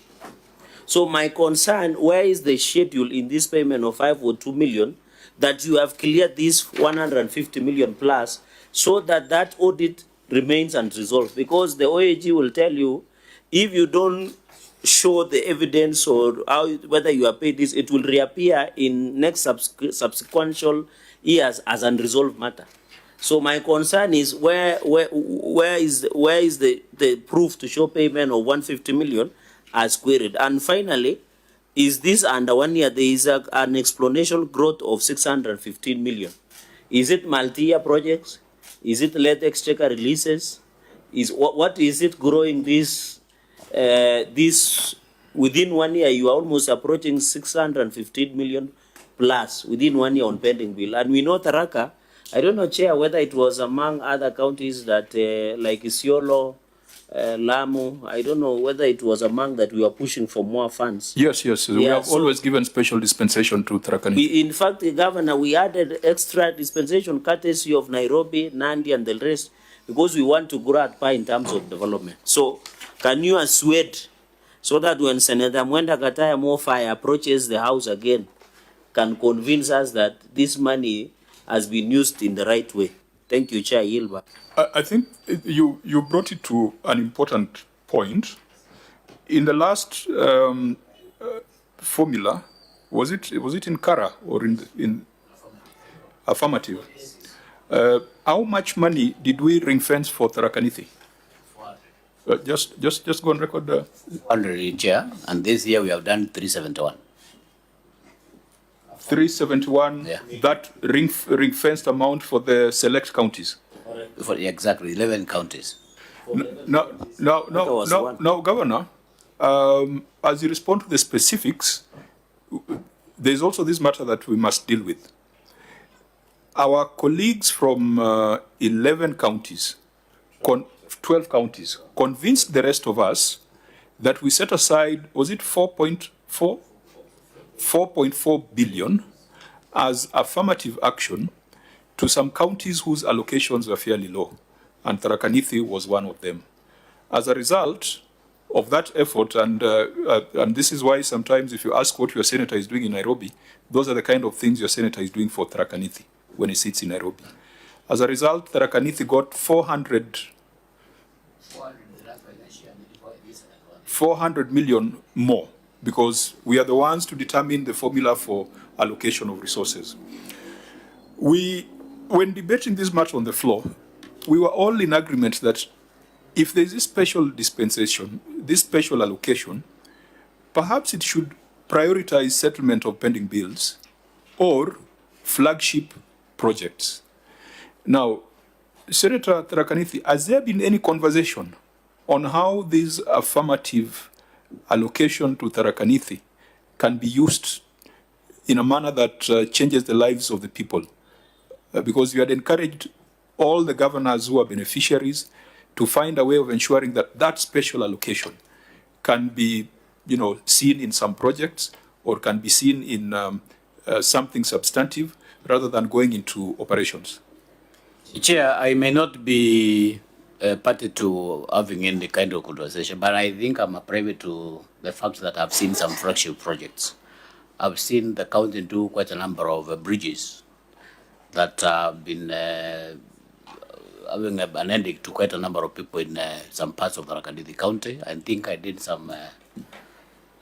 So my concern, where is the schedule in this payment of 502 million that you have cleared this 150 million plus, so that that audit remains unresolved? Because the OAG will tell you, if you don't show the evidence or how, whether you are paid this, it will reappear in next subsequential years as unresolved matter. So my concern is where is the proof to show payment of 150 million as queried? And finally, is this under 1 year? There is an exponential growth of 615 million. Is it multi-year projects? Is it late exchequer releases? What is it growing this? This within 1 year, you are almost approaching 615 million plus within 1 year on pending bill. And we know Tharaka, I don't know, Chair, whether it was among other counties that like Isiolo, Lamu, I don't know whether it was among that we were pushing for more funds. Yes. We have always given special dispensation to Tharaka. In fact, Governor, we added extra dispensation courtesy of Nairobi, Nandi, and the rest, because we want to grow at par in terms of development. So, can you assuade so that when Senator Mwenda Gataya Mofai approaches the House again, can convince us that this money has been used in the right way? Thank you, Chair Yilba. I think you brought it to an important point. In the last formula, was it in Kara or in affirmative? How much money did we ring fence for Tharaka Nithi? Just go on record. 100, Chair, and this year we have done 371. 371, yeah. That ring-fenced amount for the select counties? For exactly 11 counties. Now, Governor, as you respond to the specifics, there's also this matter that we must deal with. our colleagues from 11 counties, 12 counties, convinced the rest of us that we set aside, was it 4.4 billion as affirmative action to some counties whose allocations were fairly low, and Tharaka Nithi was one of them. As a result of that effort, and this is why sometimes if you ask what your senator is doing in Nairobi, those are the kind of things your senator is doing for Tharaka Nithi when he sits in Nairobi. As a result, Tharaka Nithi got 400 million more, because we are the ones to determine the formula for allocation of resources. When debating this matter on the floor, we were all in agreement that if there is a special dispensation, this special allocation, perhaps it should prioritize settlement of pending bills or flagship projects. Now, Senator Tharaka Nithi, has there been any conversation on how this affirmative allocation to Tharaka Nithi can be used in a manner that changes the lives of the people? Because you had encouraged all the governors who are beneficiaries to find a way of ensuring that that special allocation can be, seen in some projects or can be seen in something substantive rather than going into operations. Chair, I may not be party to having any kind of conversation, but I think I'm a privy to the fact that I've seen some flagship projects. I've seen the county do quite a number of bridges that have been having an ending to quite a number of people in some parts of Tharaka Nithi County. I think I did some,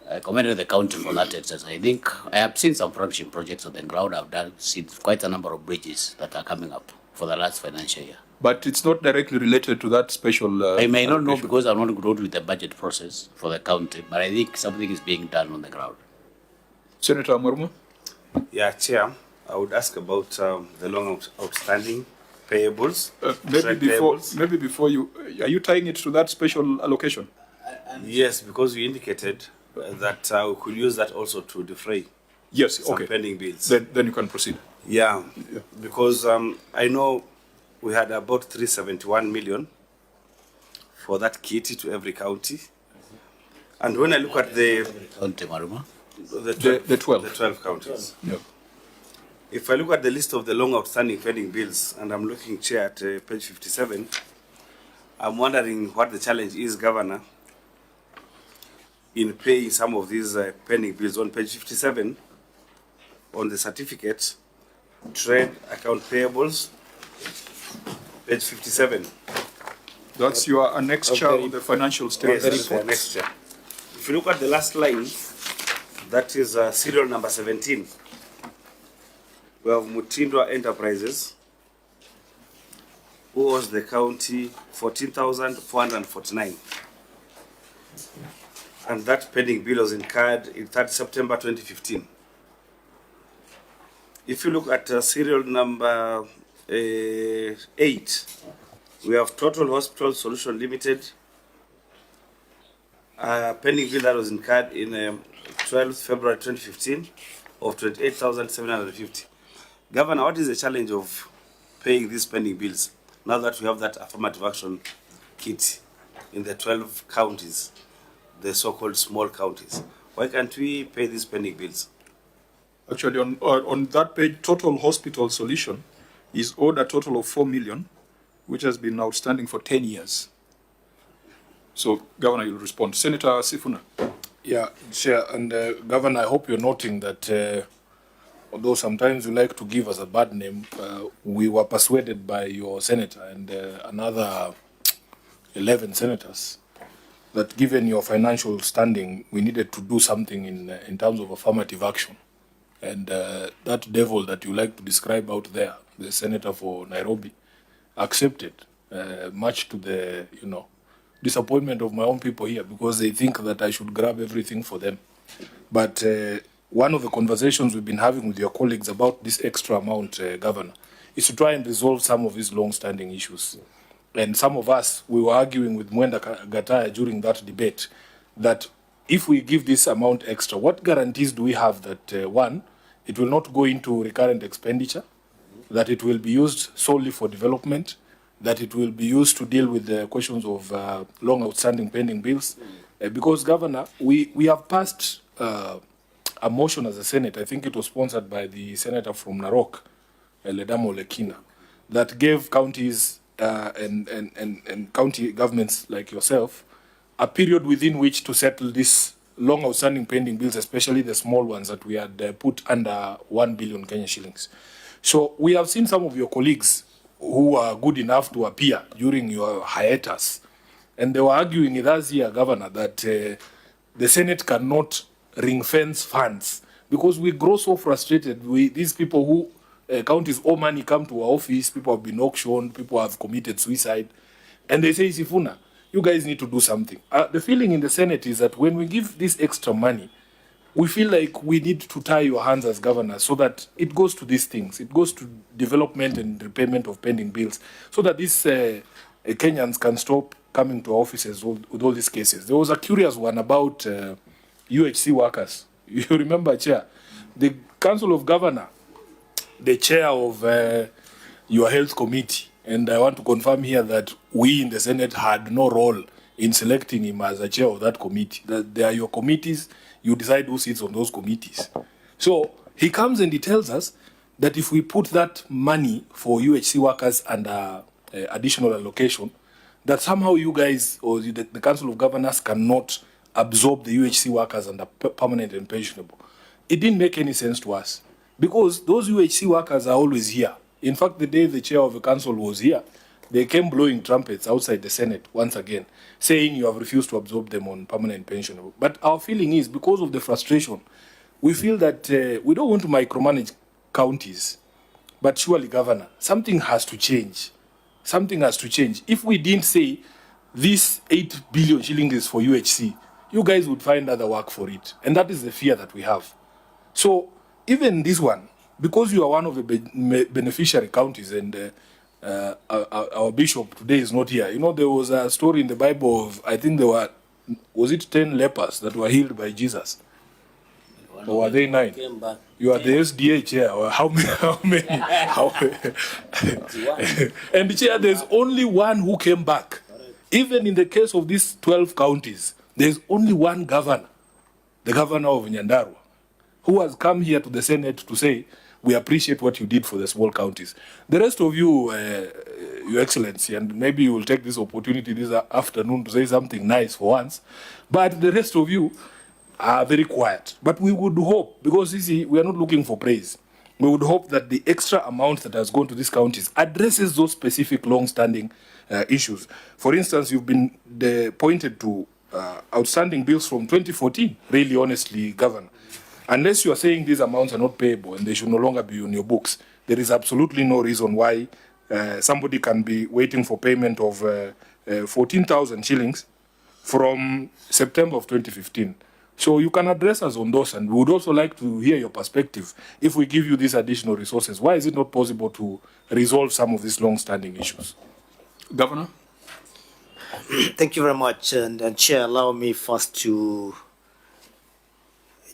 I commended the county for that exercise. I think I have seen some flagship projects on the ground. I've seen quite a number of bridges that are coming up for the last financial year. But it's not directly related to that special... I may not know because I'm not involved with the budget process for the county, but I think something is being done on the ground. Senator Amuruma? Yeah, Chair, I would ask about the long outstanding payables. Maybe before you, are you tying it to that special allocation? Yes, because you indicated that we could use that also to defray some pending bills. Then you can proceed. Yeah. Because I know we had about 371 million for that kitty to every county. And when I look at the 12 counties. Yeah. If I look at the list of the long outstanding pending bills, and I'm looking, Chair, at page 57, I'm wondering what the challenge is, Governor, in paying some of these pending bills. On page 57, on the certificate, trade account payables, page 57. That's your annexure of the financial statement. Yes, the annexure. If you look at the last line, that is serial number 17. We have Mutindwa Enterprises, who owes the county 14,449. And that pending bill was incurred in 3rd September 2015. If you look at serial number 8, we have Total Hospital Solution Limited, pending bill that was incurred in 12th February 2015 of 28,750. Governor, what is the challenge of paying these pending bills now that we have that affirmative action kit in the 12 counties, the so-called small counties? Why can't we pay these pending bills? Actually, on that page, Total Hospital Solution is owed a total of 4 million, which has been outstanding for 10 years. So, Governor, you'll respond. Senator Sifuna. Yeah, Chair, and Governor, I hope you're noting that although sometimes you like to give us a bad name, we were persuaded by your senator and another 11 senators that given your financial standing, we needed to do something in terms of affirmative action. And that devil that you like to describe out there, the senator for Nairobi, accepted, much to the, disappointment of my own people here, because they think that I should grab everything for them. But one of the conversations we've been having with your colleagues about this extra amount, Governor, is to try and resolve some of these long-standing issues. And some of us, we were arguing with Mwenda Gataya during that debate that if we give this amount extra, what guarantees do we have that, one, it will not go into recurrent expenditure, that it will be used solely for development, that it will be used to deal with the questions of long outstanding pending bills. Because, Governor, we have passed a motion as a Senate, I think it was sponsored by the Senator from Narok, Ledamo Lekina, that gave counties and county governments like yourself a period within which to settle these long outstanding pending bills, especially the small ones that we had put under 1 billion Kenya shillings. So we have seen some of your colleagues who are good enough to appear during your hiatus, and they were arguing with us here, Governor, that the Senate cannot ring-fence funds because we grow so frustrated. These people who counties owe money come to our office, people have been auctioned, people have committed suicide, and they say, Sifuna, you guys need to do something. The feeling in the Senate is that when we give this extra money, we feel like we need to tie your hands as governor so that it goes to these things. It goes to development and repayment of pending bills so that these Kenyans can stop coming to offices with all these cases. There was a curious one about UHC workers. You remember, Chair? The Council of Governor, the chair of your health committee, and I want to confirm here that we in the Senate had no role in selecting him as a chair of that committee. That they are your committees, you decide who sits on those committees. So he comes and he tells us that if we put that money for UHC workers under additional allocation, that somehow you guys or the Council of Governors cannot absorb the UHC workers under permanent and pensionable. It didn't make any sense to us because those UHC workers are always here. In fact, the day the chair of the council was here, they came blowing trumpets outside the Senate once again, saying you have refused to absorb them on permanent pensionable. But our feeling is, because of the frustration, we feel that we don't want to micromanage counties, but surely, Governor, something has to change. Something has to change. If we didn't say this 8 billion shillings is for UHC, you guys would find other work for it. And that is the fear that we have. So even this one, because you are one of the beneficiary counties and our bishop today is not here. You know, there was a story in the Bible of, I think there were, was it 10 lepers that were healed by Jesus? Or were they 9? You are the SDA chair. Or how many? And chair, there's only one who came back. Even in the case of these 12 counties, there's only one governor, the governor of Nyandarua, who has come here to the Senate to say, we appreciate what you did for the small counties. The rest of you, Your Excellency, and maybe you will take this opportunity this afternoon to say something nice for once, but the rest of you are very quiet. But we would hope, because you see, we are not looking for praise, we would hope that the extra amount that has gone to these counties addresses those specific long-standing issues. For instance, you've been pointed to outstanding bills from 2014, really honestly, Governor. Unless you are saying these amounts are not payable and they should no longer be on your books, there is absolutely no reason why somebody can be waiting for payment of 14,000 shillings from September of 2015. So you can address us on those, and we would also like to hear your perspective. If we give you these additional resources, why is it not possible to resolve some of these long-standing issues? Governor? Thank you very much. And Chair, allow me first to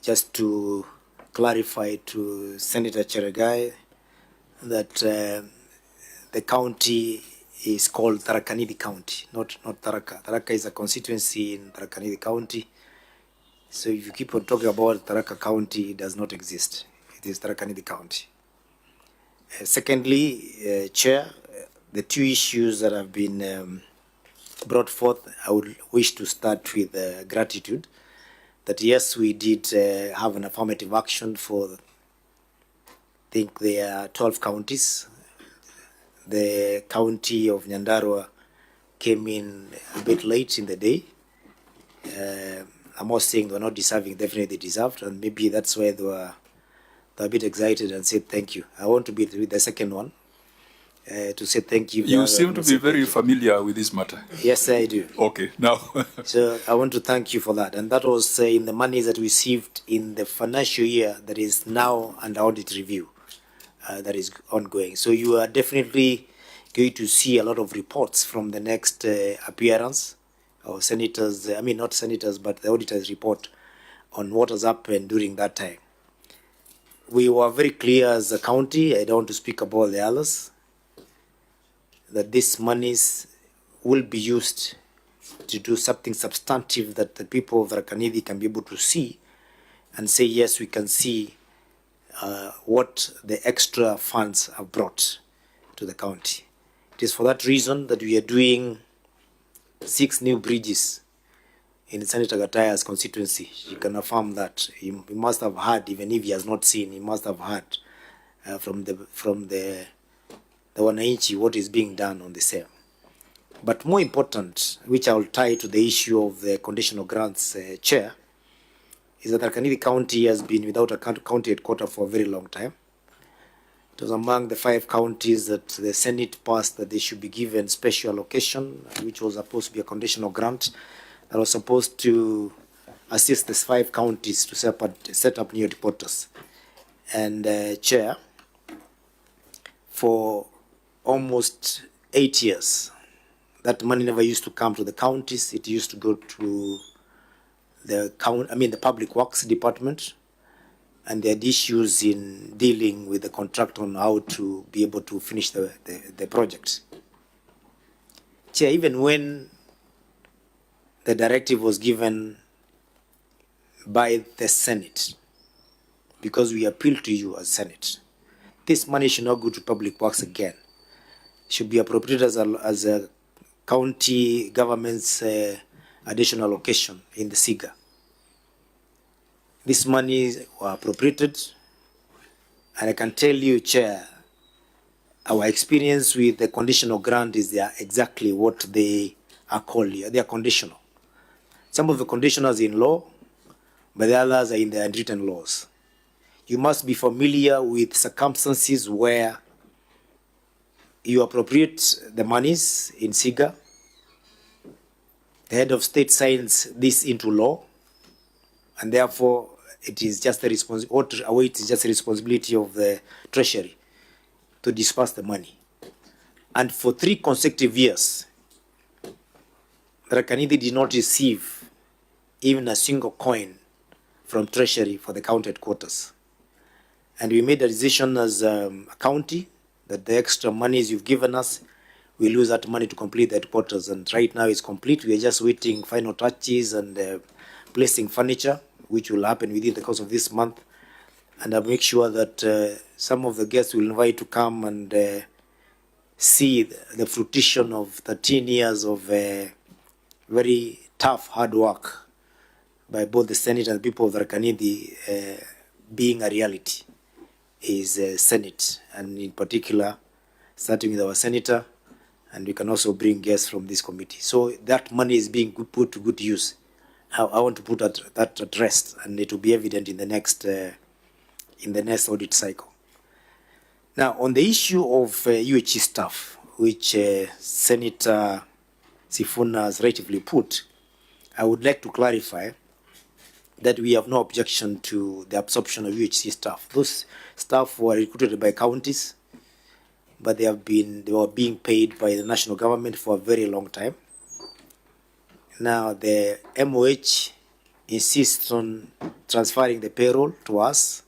just to clarify to Senator Cheregai that the county is called Tharaka Nithi County, not Tharaka. Tharaka is a constituency in Tharaka Nithi County. So if you keep on talking about Tharaka County, it does not exist. It is Tharaka Nithi County. Secondly, Chair, the two issues that have been brought forth, I would wish to start with gratitude. That yes, we did have an affirmative action for, I think there are 12 counties. The county of Nyandarua came in a bit late in the day. I'm not saying they were not deserving, definitely they deserved, and maybe that's why they were a bit excited and said thank you. I want to be with the second one. To say thank you. You seem to be very familiar with this matter. Yes, I do. Okay, now. So I want to thank you for that. And that was in the money that we received in the financial year that is now under audit review that is ongoing. So you are definitely going to see a lot of reports from the next appearance of senators, I mean not senators, but the auditor's report on what has happened during that time. we were very clear as a county, I don't want to speak about the others, that these monies will be used to do something substantive that the people of Tharaka Nithi can be able to see and say, yes, we can see what the extra funds have brought to the county. It is for that reason that we are doing 6 new bridges in Senator Gataya's constituency. You can affirm that. He must have heard, even if he has not seen, he must have heard from the wananchi what is being done on the same. But more important, which I will tie to the issue of the conditional grants, Chair, is that Tharaka Nithi County has been without a county headquarters for a very long time. It was among the 5 counties that the Senate passed that they should be given special allocation, which was supposed to be a conditional grant that was supposed to assist these 5 counties to set up new headquarters. And Chair, for almost 8 years, that money never used to come to the counties. It used to go to the Public Works Department, and they had issues in dealing with the contract on how to be able to finish the project. Chair, even when the directive was given by the Senate, because we appeal to you as Senate, this money should not go to Public Works again. It should be appropriated as a county government's additional allocation in the SIGA. This money were appropriated, and I can tell you, Chair, our experience with the conditional grant is they are exactly what they are called here. They are conditional. Some of the conditionals in law, but the others are in the unwritten laws. You must be familiar with circumstances where you appropriate the monies in SIGA. The head of state signs this into law, and therefore it is just the responsibility of the treasury to disperse the money. And for 3 consecutive years, Tharaka Nithi did not receive even a single coin from treasury for the county headquarters. And we made a decision as a county that the extra monies you've given us, we'll use that money to complete the headquarters. And right now it's complete. We are just waiting final touches and placing furniture, which will happen within the course of this month. And I'll make sure that some of the guests will invite to come and see the fruition of 13 years of very tough, hard work by both the Senate and the people of Tharaka Nithi being a reality is Senate, and in particular, starting with our Senator, and we can also bring guests from this committee. So that money is being put to good use. I want to put that at rest, and it will be evident in the next audit cycle. Now, on the issue of UHE staff, which Senator Sifuna has rightfully put, I would like to clarify that we have no objection to the absorption of UHC staff. Those staff were recruited by counties, but they were being paid by the national government for a very long time. Now the MOH insists on transferring the payroll to us,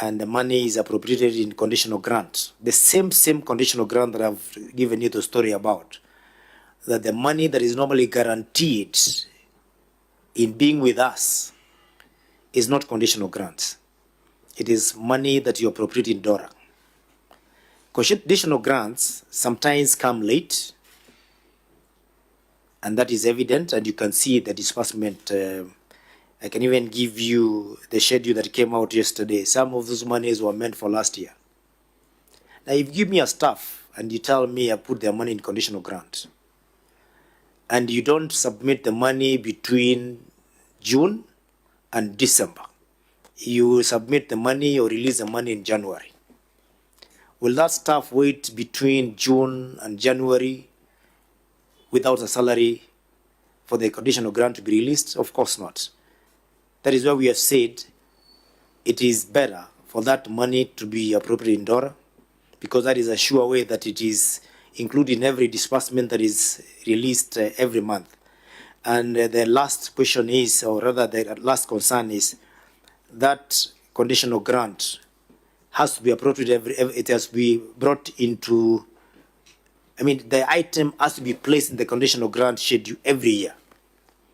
and the money is appropriated in conditional grant. The same conditional grant that I've given you the story about, that the money that is normally guaranteed in being with us is not conditional grants. It is money that you appropriate in DORA. Conditional grants sometimes come late, and that is evident, and you can see the disbursement. I can even give you the schedule that came out yesterday. Some of those monies were meant for last year. Now, if you give me a staff and you tell me I put their money in conditional grant, and you don't submit the money between June and December, you submit the money or release the money in January. Will that staff wait between June and January without a salary for the conditional grant to be released? Of course not. That is why we have said it is better for that money to be appropriated in DORA, because that is a sure way that it is included in every disbursement that is released every month. And the last question is, or rather the last concern is, that conditional grant has to be appropriate it has to be brought into, I mean, the item has to be placed in the conditional grant schedule every year.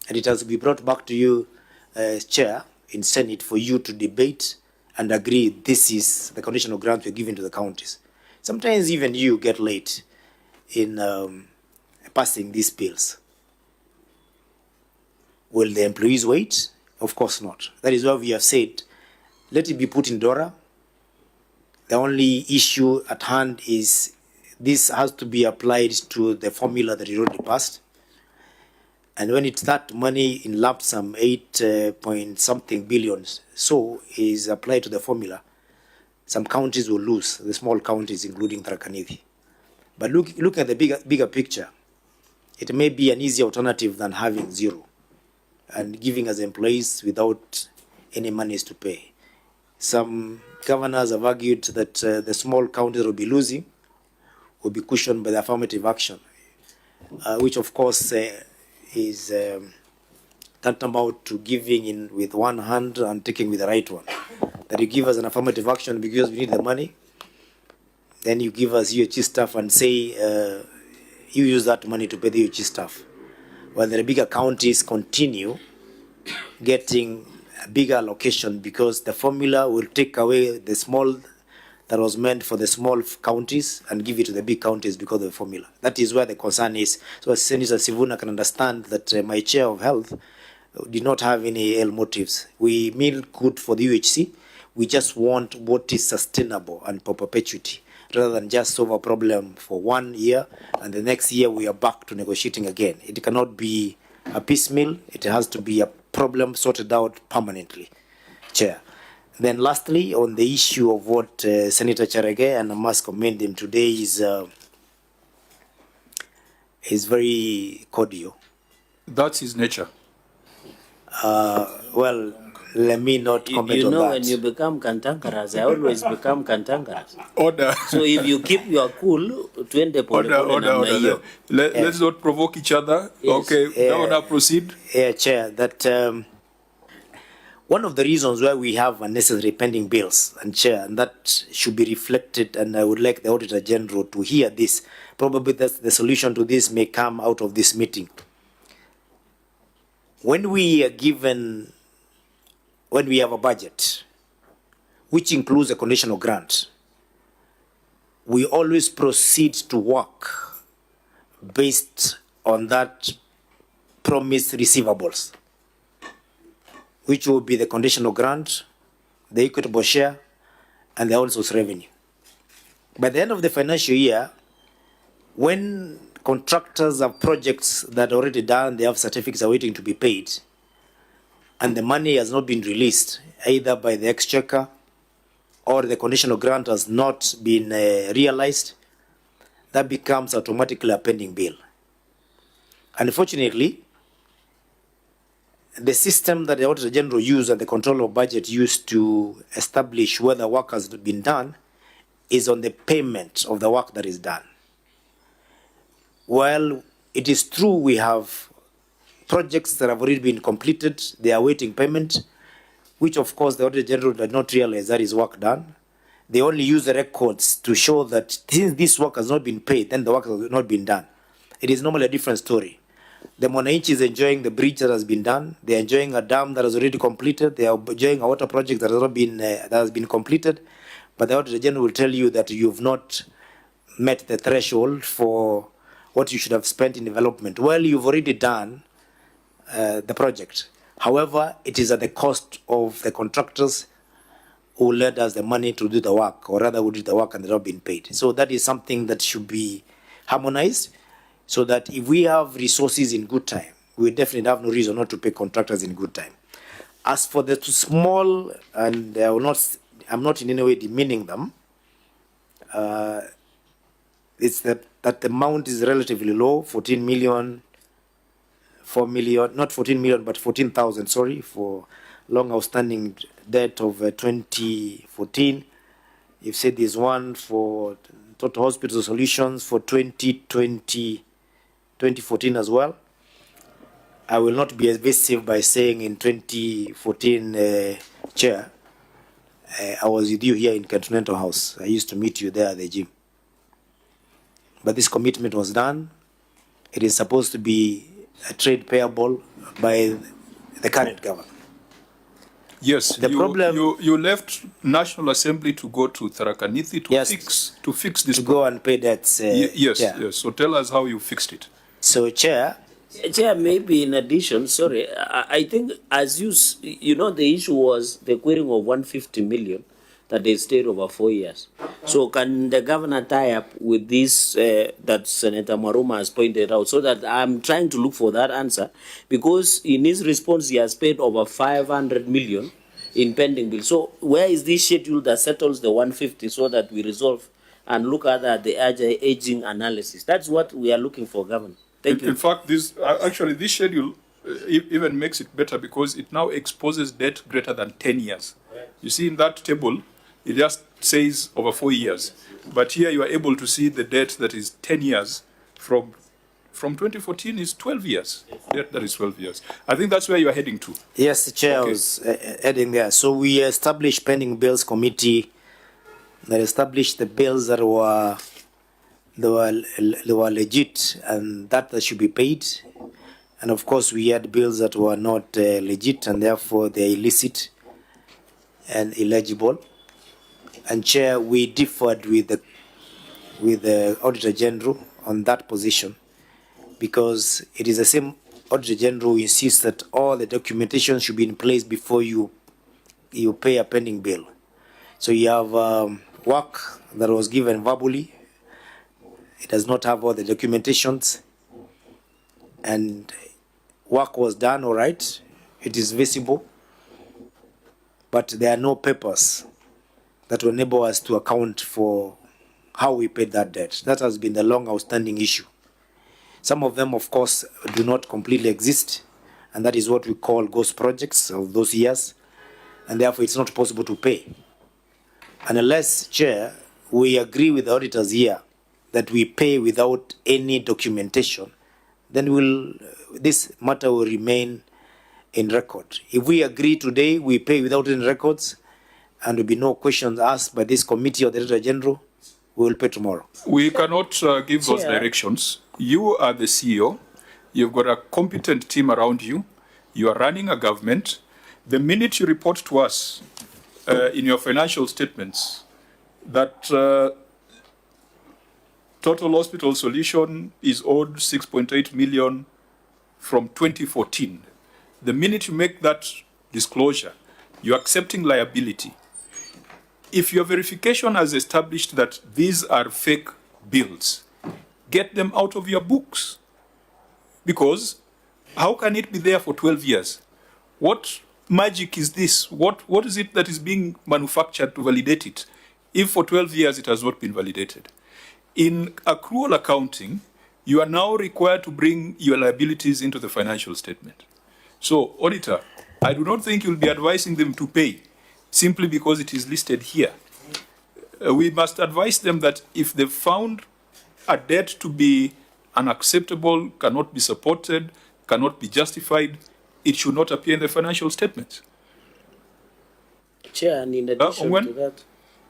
And it has to be brought back to you, Chair, in Senate for you to debate and agree this is the conditional grant we're giving to the counties. Sometimes even you get late in passing these bills. Will the employees wait? Of course not. That is why we have said, let it be put in DORA. The only issue at hand is this has to be applied to the formula that you already passed. And when it's that money in lump sum, 8 point something billions, so is applied to the formula, some counties will lose, the small counties, including Tharaka Nithi. But look at the bigger picture. It may be an easier alternative than having zero and giving us employees without any monies to pay. Some governors have argued that the small counties will be losing, will be cushioned by the affirmative action, which of course is tantamount to giving in with one hand and taking with the right one. That you give us an affirmative action because we need the money, then you give us UHG staff and say you use that money to pay the UHG staff. While the bigger counties continue getting a bigger allocation because the formula will take away the small that was meant for the small counties and give it to the big counties because of the formula. That is where the concern is. So as Senator Sivuna can understand that my chair of health did not have any ill motives. We mean good for the UHC. We just want what is sustainable and for perpetuity, rather than just solve a problem for 1 year and the next year we are back to negotiating again. It cannot be a piecemeal. It has to be a problem sorted out permanently, Chair. Then lastly, on the issue of what Senator Cherege, and I must commend him today, is very cordial. That's his nature. Well, let me not comment on that. You know, when you become cantankerous, I always become cantankerous. Order. So if you keep your cool, order. Let's not provoke each other. Yes. Okay, now proceed. Chair, that one of the reasons why we have unnecessary pending bills, and Chair, and that should be reflected, and I would like the Auditor General to hear this. Probably that the solution to this may come out of this meeting. When we are given, when we have a budget, which includes a conditional grant, we always proceed to work based on that promised receivables, which will be the conditional grant, the equitable share, and the outsourced revenue. By the end of the financial year, when contractors have projects that are already done, they have certificates are waiting to be paid, and the money has not been released, either by the exchequer or the conditional grant has not been realized, that becomes automatically a pending bill. Unfortunately, the system that the Auditor General used and the Controller of Budget used to establish whether work has been done is on the payment of the work that is done. Well, it is true we have projects that have already been completed, they are awaiting payment, which of course the Auditor General did not realize that is work done. They only use the records to show that since this work has not been paid, then the work has not been done. It is normally a different story. The Mwananchi is enjoying the bridge that has been done. They are enjoying a dam that has already completed. They are enjoying a water project that has not been that has been completed. But the Auditor General will tell you that you've not met the threshold for what you should have spent in development. Well, you've already done the project. However, it is at the cost of the contractors who led us the money to do the work, or rather who did the work and they're not being paid. So that is something that should be harmonized, so that if we have resources in good time, we definitely have no reason not to pay contractors in good time. As for the too small, and I'm not in any way demeaning them, it's that the amount is relatively low, 14 million, 4 million, not 14 million, but 14,000, sorry, for long outstanding debt of 2014. You've said there's one for Total Hospital Solutions for 2014 as well. I will not be evasive by saying in 2014, Chair, I was with you here in Continental House. I used to meet you there at the gym. But this commitment was done. It is supposed to be a trade payable by the current government. Yes, The problem you left National Assembly to go to Tharaka Nithi to fix this. to go and pay debts. Yes, Chair. yes. So tell us how you fixed it. So, Chair, maybe in addition, sorry, I think as you know, the issue was the querying of 150 million that they stayed over 4 years. So can the governor tie up with this that Senator Maruma has pointed out, so that I'm trying to look for that answer, because in his response he has paid over 500 million in pending bills. So where is this schedule that settles the 150 so that we resolve and look at the aging analysis? That's what we are looking for, Governor. Thank you. In fact, this schedule even makes it better because it now exposes debt greater than 10 years. You see in that table, it just says over 4 years. But here you are able to see the debt that is 10 years from 2014 is 12 years. Debt that is 12 years. I think that's where you are heading to. Yes, the Chair Okay. was heading there. So we established pending bills committee that established the bills that were legit and that should be paid. And of course, we had bills that were not legit and therefore they're illicit and illegible. And Chair, we differed with the Auditor General on that position, because it is the same Auditor General who insists that all the documentation should be in place before you pay a pending bill. So you have work that was given verbally. It does not have all the documentations, and work was done all right. It is visible, but there are no papers that will enable us to account for how we paid that debt. That has been the long outstanding issue. Some of them, of course, do not completely exist, and that is what we call ghost projects of those years, and therefore it's not possible to pay. And unless, Chair, we agree with the auditors here that we pay without any documentation, then this matter will remain in record. If we agree today, we pay without any records, and there will be no questions asked by this committee or the Auditor General, we will pay tomorrow. We cannot give those Chair. directions. You are the CEO. You've got a competent team around you. You are running a government. The minute you report to us in your financial statements that total hospital solution is owed 6.8 million from 2014, the minute you make that disclosure, you're accepting liability. If your verification has established that these are fake bills, get them out of your books. Because how can it be there for 12 years? What magic is this? What is it that is being manufactured to validate it, if for 12 years it has not been validated? In accrual accounting, you are now required to bring your liabilities into the financial statement. So, Auditor, I do not think you'll be advising them to pay simply because it is listed here. We must advise them that if they found a debt to be unacceptable, cannot be supported, cannot be justified, it should not appear in the financial statements. Chair, and in addition to that,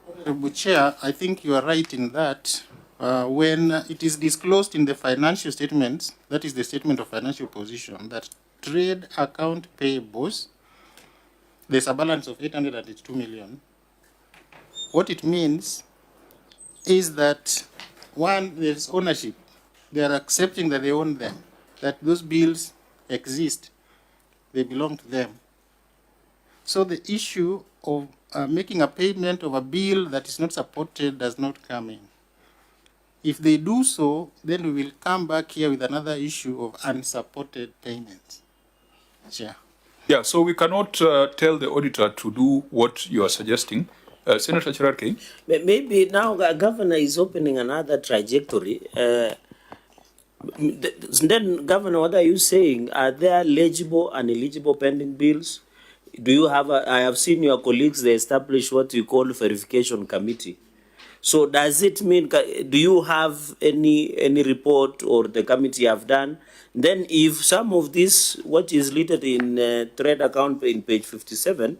Honorable Chair, I think you are right in that when it is disclosed in the financial statements, that is the statement of financial position, that trade account payables, there's a balance of 882 million. What it means is that, one, there's ownership. They are accepting that they own them, that those bills exist, they belong to them. So the issue of making a payment of a bill that is not supported does not come in. If they do so, then we will come back here with another issue of unsupported payments. Chair. Yeah, so we cannot tell the auditor to do what you are suggesting. Senator Cherarke. maybe now Governor is opening another trajectory. Then, Governor, what are you saying? Are there legible and illegible pending bills? Do you have I have seen your colleagues, they establish what you call verification committee. So does it mean, do you have any report or the committee have done? Then if some of this, what is listed in trade account in page 57,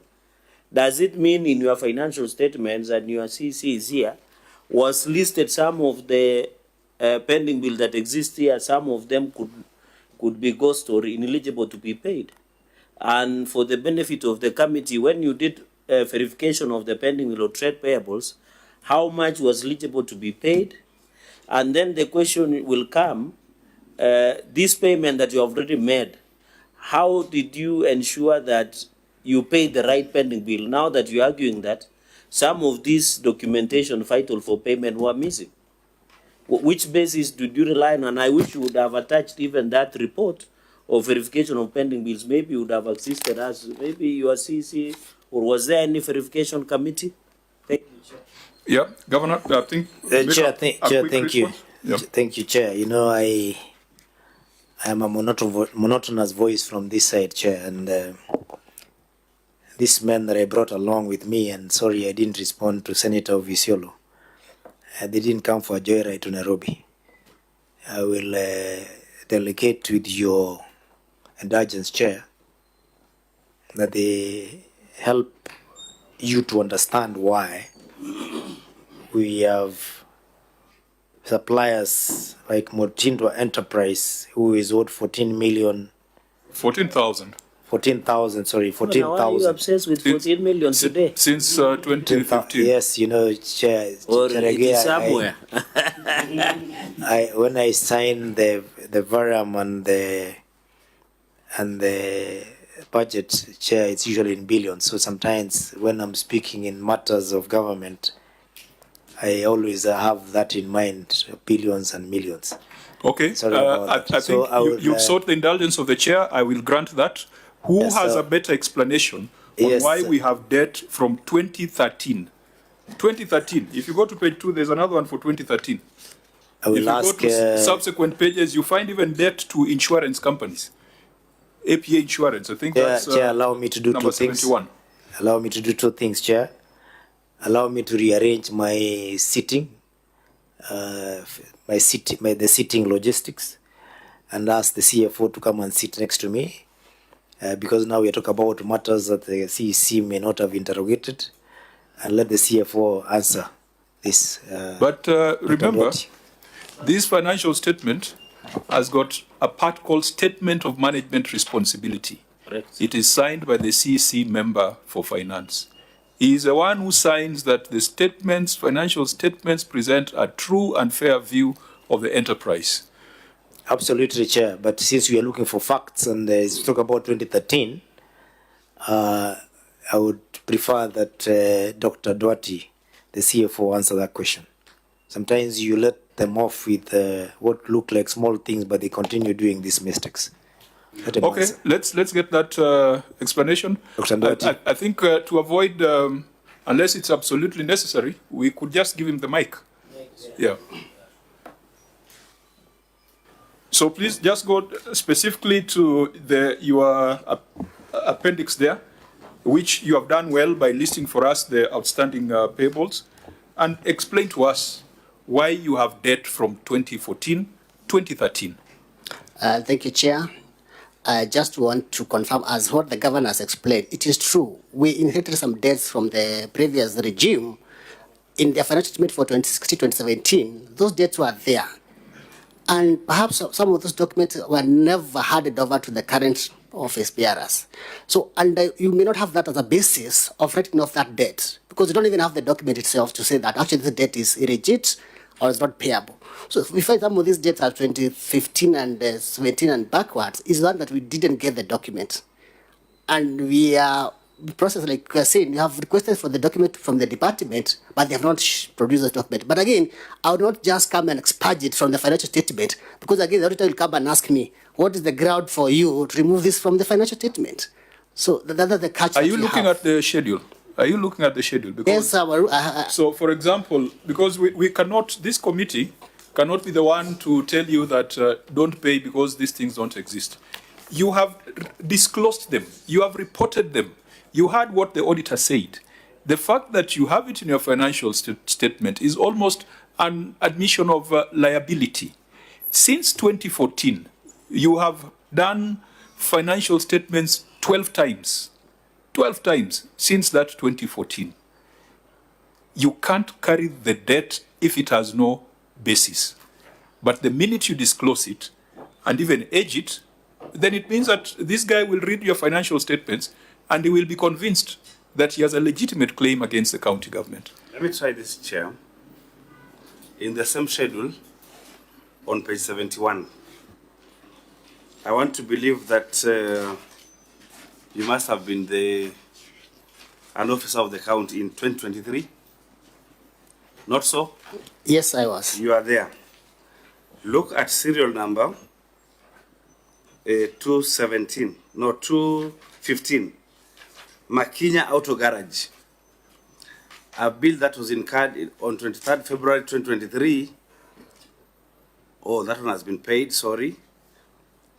Does it mean in your financial statements and your CC is here, was listed some of the pending bill that exist here, some of them could be ghost or ineligible to be paid? And for the benefit of the committee, when you did verification of the pending bill or trade payables, how much was eligible to be paid? And then the question will come, this payment that you have already made, how did you ensure that you paid the right pending bill? Now that you're arguing that some of this documentation vital for payment were missing. Which basis did you rely on? And I wish you would have attached even that report of verification of pending bills. Maybe you would have existed as maybe your CC, or was there any verification committee? Thank you, Chair. Yeah, Governor, I think. Chair, thank you. Yeah. Thank you, Chair. You know, I am a monotonous voice from this side, Chair, and this man that I brought along with me, and sorry I didn't respond to Senator Visiolo. They didn't come for a joyride to Nairobi. I will delegate with your indulgence, Chair, that they help you to understand why we have suppliers like Motindo Enterprise, who is worth 14 million. 14,000. 14,000, sorry, 14,000. Why are you obsessed with 14 million today? Since 2015. Yes, you know, Chair. Or it is somewhere. When I signed the varium and the budget, Chair, it's usually in billions. So sometimes when I'm speaking in matters of government, I always have that in mind, billions and millions. Okay, Sorry about that. I think you've sought the indulgence of the chair. I will grant that. Who Yes, has sir. a better explanation on Yes, why sir. we have debt from 2013? 2013. If you go to page 2, there's another one for 2013. I will if you ask, go to subsequent pages, you find even debt to insurance companies. APA Insurance, I think that's Chair, allow me to do number two things. 71. Allow me to do two things, Chair. Allow me to rearrange my sitting, the sitting logistics, and ask the CFO to come and sit next to me, because now we are talking about matters that the CEC may not have interrogated, and let the CFO answer this. But remember, this financial statement has got a part called Statement of Management Responsibility. Correct. It is signed by the CEC member for finance. He is the one who signs that the statements, financial statements, present a true and fair view of the enterprise. Absolutely, Chair. But since we are looking for facts and talk about 2013, I would prefer that Dr. Duarte, the CFO, answer that question. Sometimes you let them off with what look like small things, but they continue doing these mistakes. Okay, let's get that explanation. Dr. Duarte. I think to avoid, unless it's absolutely necessary, we could just give him the mic. Yeah. So please just go specifically to your appendix there, which you have done well by listing for us the outstanding payables, and explain to us why you have debt from 2014, 2013. Thank you, Chair. I just want to confirm, as what the governor has explained, it is true. We inherited some debts from the previous regime. In their financial statement for 2016-2017, those debts were there. And perhaps some of those documents were never handed over to the current office bearers. So, and you may not have that as a basis of writing off that debt, because you don't even have the document itself to say that actually this debt is illegit or is not payable. So if we find some of these debts are 2015 and 17 and backwards, is one that we didn't get the document. And we are process, like we are saying, you have requested for the document from the department, but they have not produced the document. But again, I would not just come and expurge it from the financial statement, because again, the auditor will come and ask me, what is the ground for you to remove this from the financial statement? So that's the catch. Are you looking at the schedule? Are you looking at the schedule? Because, yes, so, for example, because we cannot, this committee cannot be the one to tell you that don't pay because these things don't exist. You have disclosed them. You have reported them. You heard what the auditor said. The fact that you have it in your financial statement is almost an admission of liability. Since 2014, you have done financial statements 12 times. 12 times since that 2014. You can't carry the debt if it has no basis. But the minute you disclose it and even edge it, then it means that this guy will read your financial statements and he will be convinced that he has a legitimate claim against the county government. Let me try this, Chair. In the same schedule, on page 71, I want to believe that you must have been an officer of the county in 2023. Not so? Yes, I was. You are there. Look at serial number 215. Makinya Auto Garage. A bill that was incurred on 23rd February 2023. Oh, that one has been paid, sorry.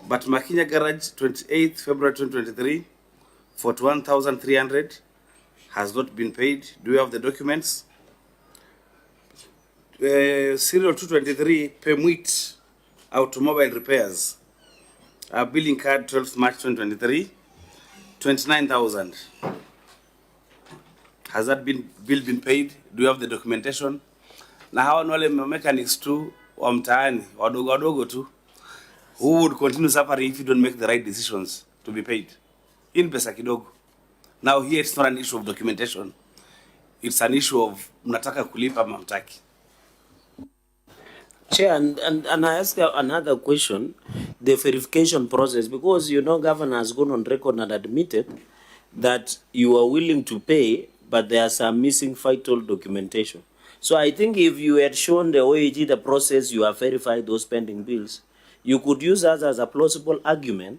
But Makinya Garage, 28th February 2023, 41,300 has not been paid. Do you have the documents? Serial 223, Permit Automobile Repairs. A bill incurred 12th March 2023, 29,000. Has that bill been paid? Do you have the documentation? Na hawa ni wale mechanics tu wa mtaani, wadogo wadogo tu, who would continue suffering if you don't make the right decisions to be paid. In pesa kidogo. Now here it's not an issue of documentation. It's an issue of mnataka kulipa mamtaki. Chair, and I ask another question, the verification process, because you know governor has gone on record and admitted that you are willing to pay, but there are some missing vital documentation. So I think if you had shown the OAG the process, you have verified those pending bills, you could use that as a plausible argument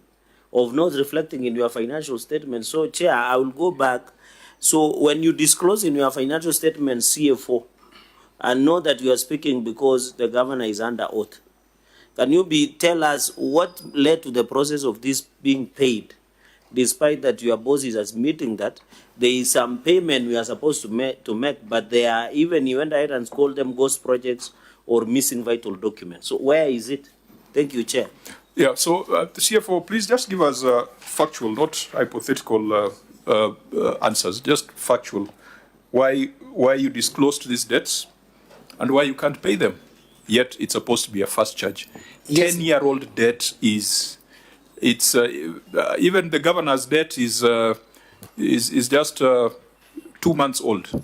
of not reflecting in your financial statement. So Chair, I will go back. So when you disclose in your financial statement CFO, and know that you are speaking because the governor is under oath, can you tell us what led to the process of this being paid, despite that your boss is admitting that there is some payment we are supposed to make, but they are, even you went ahead and called them ghost projects or missing vital documents. So where is it? Thank you, Chair. Yeah, so the CFO, please just give us factual, not hypothetical answers, just factual. Why you disclosed these debts and why you can't pay them, yet it's supposed to be a fast charge. Yes. 10-year-old debt is, even the governor's debt is just 2 months old.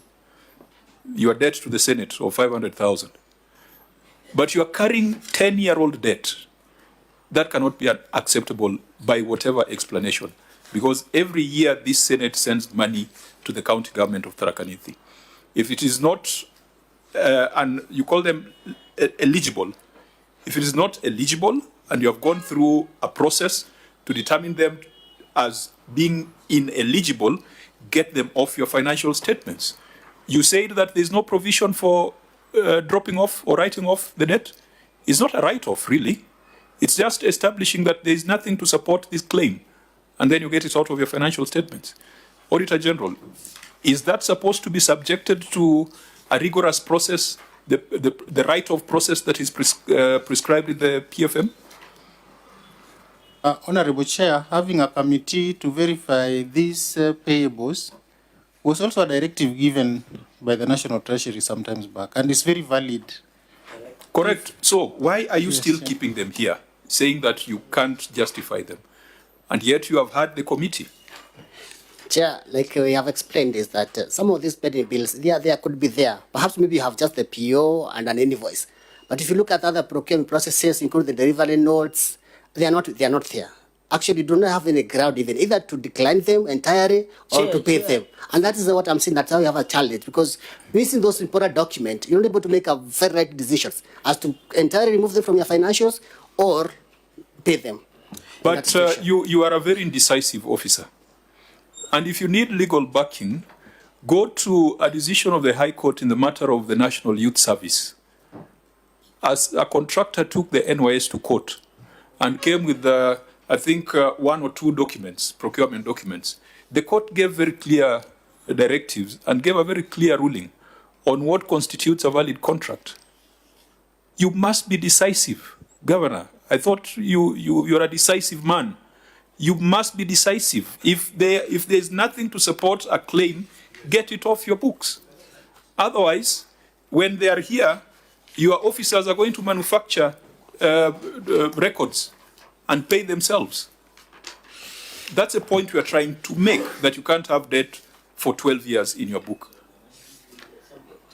Your debt to the Senate of 500,000. But you are carrying 10-year-old debt. That cannot be acceptable by whatever explanation, because every year this Senate sends money to the county government of Tharaka Nithi. If it is not, and you call them eligible, if it is not eligible and you have gone through a process to determine them as being ineligible, get them off your financial statements. You said that there is no provision for dropping off or writing off the debt. It's not a write-off, really. It's just establishing that there is nothing to support this claim, and then you get it out of your financial statements. Auditor General, is that supposed to be subjected to a rigorous process, the write-off process that is prescribed in the PFM? Honorable Chair, having a committee to verify these payables was also a directive given by the National Treasury sometimes back, and it's very valid. Correct. So why are you still keeping them here, saying that you can't justify them? And yet you have had the committee. Chair, like we have explained, is that some of these pending bills, they could be there. Perhaps maybe you have just the PO and an invoice. But if you look at other procurement processes, including the delivery notes, they are not there. Actually, you do not have any ground even either to decline them entirely or to pay them. And that is what I'm saying, that's how we have a challenge, because missing those important documents, you're not able to make a very right decisions as to entirely remove them from your financials or pay them. But you are a very indecisive officer. And if you need legal backing, go to a decision of the High Court in the matter of the National Youth Service. As a contractor took the NYS to court and came with, I think, 1 or 2 documents, procurement documents, the court gave very clear directives and gave a very clear ruling on what constitutes a valid contract. You must be decisive, Governor. I thought you're a decisive man. you must be decisive. If there's nothing to support a claim, get it off your books. Otherwise, when they are here, your officers are going to manufacture records and pay themselves. That's a point we are trying to make, that you can't have debt for 12 years in your book.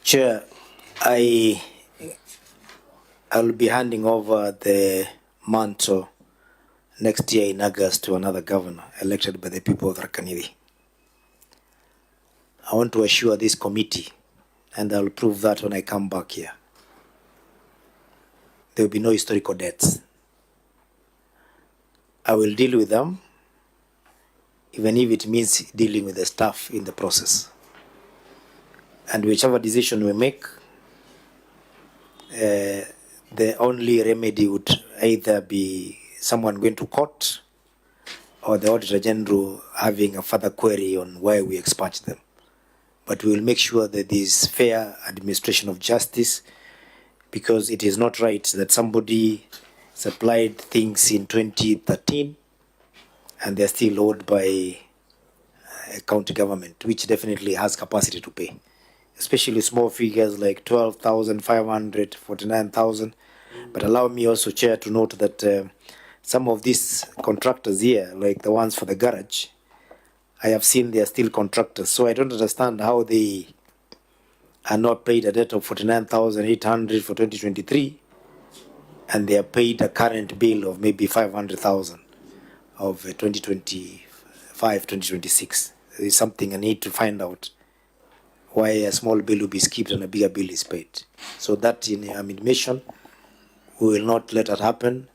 Chair, I'll be handing over the mantle next year in August to another governor elected by the people of Tharaka Nithi. I want to assure this committee, and I'll prove that when I come back here, there will be no historical debts. I will deal with them, even if it means dealing with the staff in the process. And whichever decision we make, the only remedy would either be someone going to court or the Auditor General having a further query on why we expunge them. But we will make sure that there is fair administration of justice, because it is not right that somebody supplied things in 2013 and they're still owed by a county government, which definitely has capacity to pay. Especially small figures like 12,500, 49,000. But allow me also, Chair, to note that some of these contractors here, like the ones for the garage, I have seen they are still contractors. So I don't understand how they are not paid a debt of 49,800 for 2023, and they are paid a current bill of maybe 500,000 of 2025, 2026. There is something I need to find out, why a small bill will be skipped and a bigger bill is paid. So that in admission, we will not let that happen,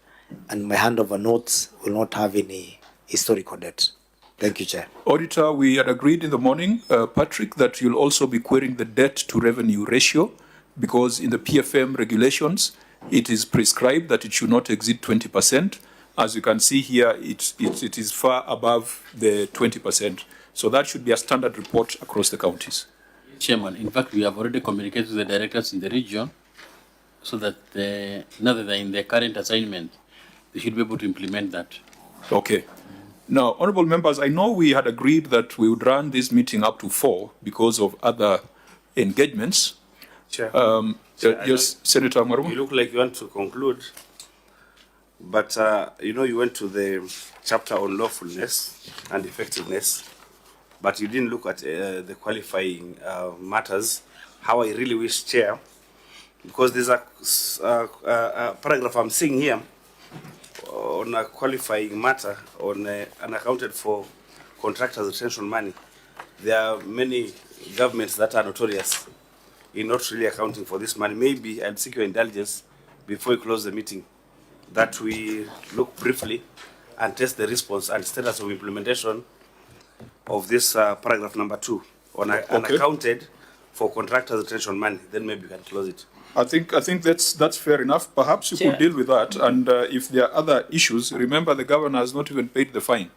and my handover notes will not have any historical debt. Thank you, Chair. Auditor, we had agreed in the morning, Patrick, that you'll also be querying the debt to revenue ratio, because in the PFM regulations, it is prescribed that it should not exceed 20%. As you can see here, it is far above the 20%. So that should be a standard report across the counties. Chairman, in fact, we have already communicated with the directors in the region so that now that they're in their current assignment, they should be able to implement that. Okay. Now, honorable members, I know we had agreed that we would run this meeting up to 4 because of other engagements. Chair. Yes, Senator Amarumo. You look like you want to conclude, but you went to the chapter on lawfulness and effectiveness, but you didn't look at the qualifying matters. How I really wish, Chair, because there's a paragraph I'm seeing here on a qualifying matter on unaccounted for contractors' retention money. There are many governments that are notorious in not really accounting for this money. Maybe I'd seek your indulgence before we close the meeting, that we look briefly and test the response and status of implementation of this paragraph number 2 on unaccounted for contractors' retention money. Then maybe we can close it. I think that's fair enough. Perhaps you could deal with that. And if there are other issues, remember the governor has not even paid the fine.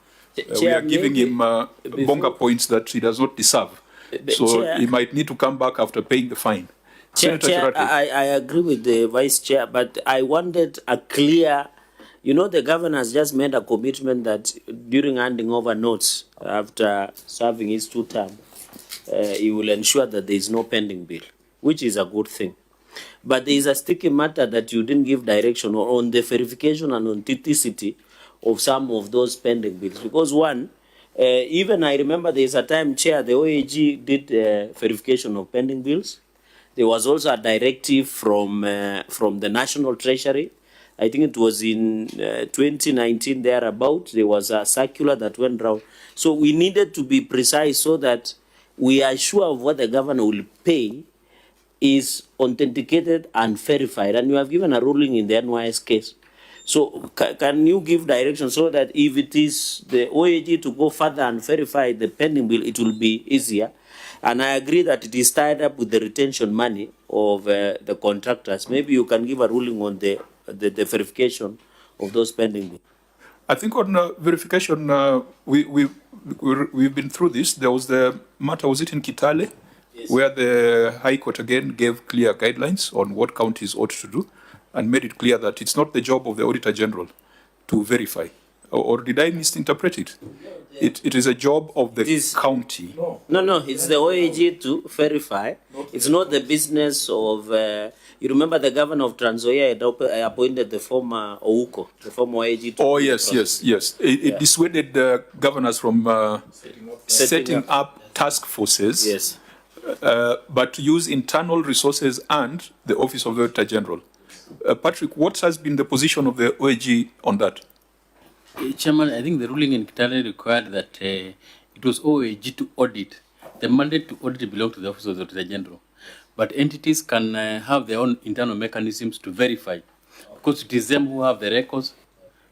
We are giving him bonga points that he does not deserve. So he might need to come back after paying the fine. Chair, I agree with the Vice Chair, but I wanted a clear, the governor has just made a commitment that during handing over notes after serving his 2 terms, he will ensure that there is no pending bill, which is a good thing. But there is a sticky matter that you didn't give direction on the verification and authenticity of some of those pending bills. Because one, even I remember there is a time, Chair, the OAG did verification of pending bills. There was also a directive from the National Treasury. I think it was in 2019 thereabout. There was a circular that went round. So we needed to be precise so that we are sure of what the governor will pay is authenticated and verified. And you have given a ruling in the NYS case. So can you give direction so that if it is the OAG to go further and verify the pending bill, it will be easier? And I agree that it is tied up with the retention money of the contractors. Maybe you can give a ruling on the verification of those pending bills. I think on verification, we've been through this. There was the matter, was it in Kitale? Yes. Where the High Court again gave clear guidelines on what counties ought to do and made it clear that it's not the job of the Auditor General to verify. Or did I misinterpret it? It is a job of the county. No, it's the OAG to verify. It's not the business of. You remember the governor of Trans Nzoia had appointed the former Ouko, the former OAG. Oh, yes. It dissuaded the governors from setting up task forces. Yes. But to use internal resources and the Office of the Auditor General. Patrick, what has been the position of the OAG on that? Chairman, I think the ruling in Kitale required that it was OAG to audit. The mandate to audit belongs to the Office of the Auditor General. But entities can have their own internal mechanisms to verify. Because it is them who have the records,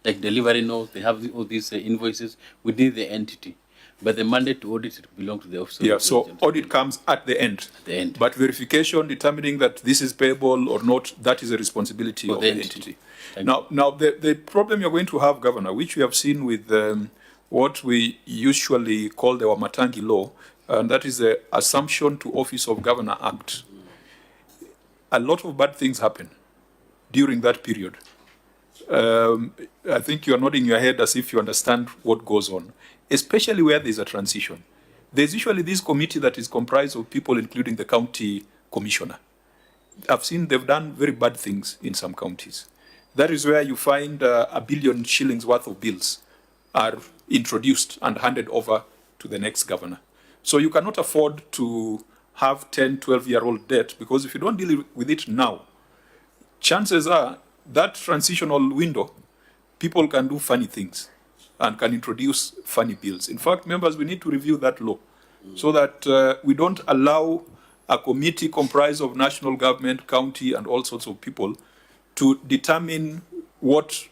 like delivery notes, they have all these invoices within the entity. But the mandate to audit belongs to the Office of the Auditor General. So audit comes at the end. At the end. But verification, determining that this is payable or not, that is a responsibility of the entity. Now, the problem you're going to have, Governor, which we have seen with what we usually call the Wamatangi law, and that is the Assumption to Office of Governor Act. A lot of bad things happen during that period. I think you're nodding your head as if you understand what goes on, especially where there's a transition. There's usually this committee that is comprised of people, including the county commissioner. I've seen they've done very bad things in some counties. That is where you find R1 billion worth of bills are introduced and handed over to the next governor. So you cannot afford to have 10, 12-year-old debt, because if you don't deal with it now, chances are that transitional window, people can do funny things and can introduce funny bills. In fact, members, we need to review that law so that we don't allow a committee comprised of national government, county, and all sorts of people to determine what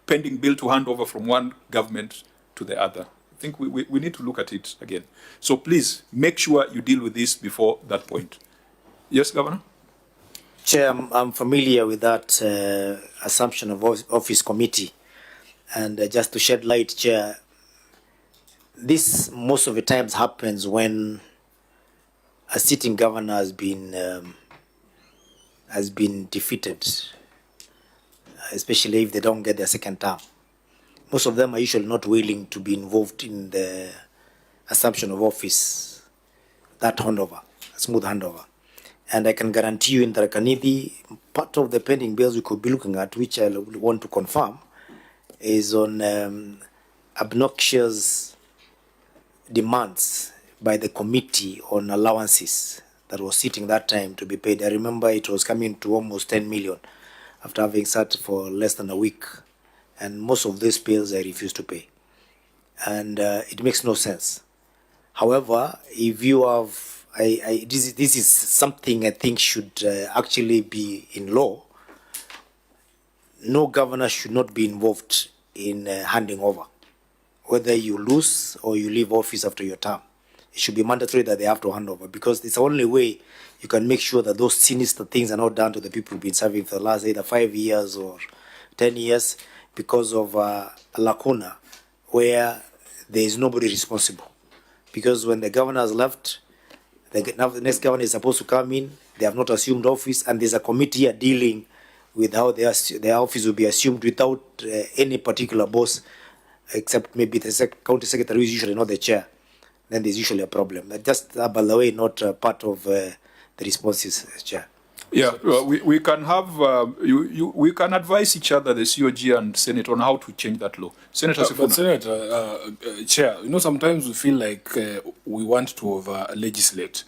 pending bill to hand over from one government to the other. I think we need to look at it again. So please, make sure you deal with this before that point. Yes, Governor? Chair, I'm familiar with that assumption of office committee. And just to shed light, Chair, this most of the times happens when a sitting governor has been defeated, especially if they don't get their second term. Most of them are usually not willing to be involved in the assumption of office, that handover, smooth handover. And I can guarantee you in Tharaka Nithi, part of the pending bills we could be looking at, which I want to confirm, is on obnoxious demands by the committee on allowances that was sitting that time to be paid. I remember it was coming to almost 10 million after having sat for less than a week. And most of these bills I refused to pay. And it makes no sense. However, if you have, this is something I think should actually be in law. No governor should not be involved in handing over, whether you lose or you leave office after your term. It should be mandatory that they have to hand over, because it's the only way you can make sure that those sinister things are not done to the people who've been serving for the last either 5 years or 10 years because of a lacuna where there is nobody responsible. Because when the governor has left, the next governor is supposed to come in, they have not assumed office, and there's a committee here dealing with how their office will be assumed without any particular boss, except maybe the county secretary, who is usually not the chair. Then there's usually a problem. Just by the way, not part of the responses, Chair. Yeah, we can have we can advise each other, the COG and Senate, on how to change that law. Senator Sifuna. But Senator, Chair, sometimes we feel like we want to legislate.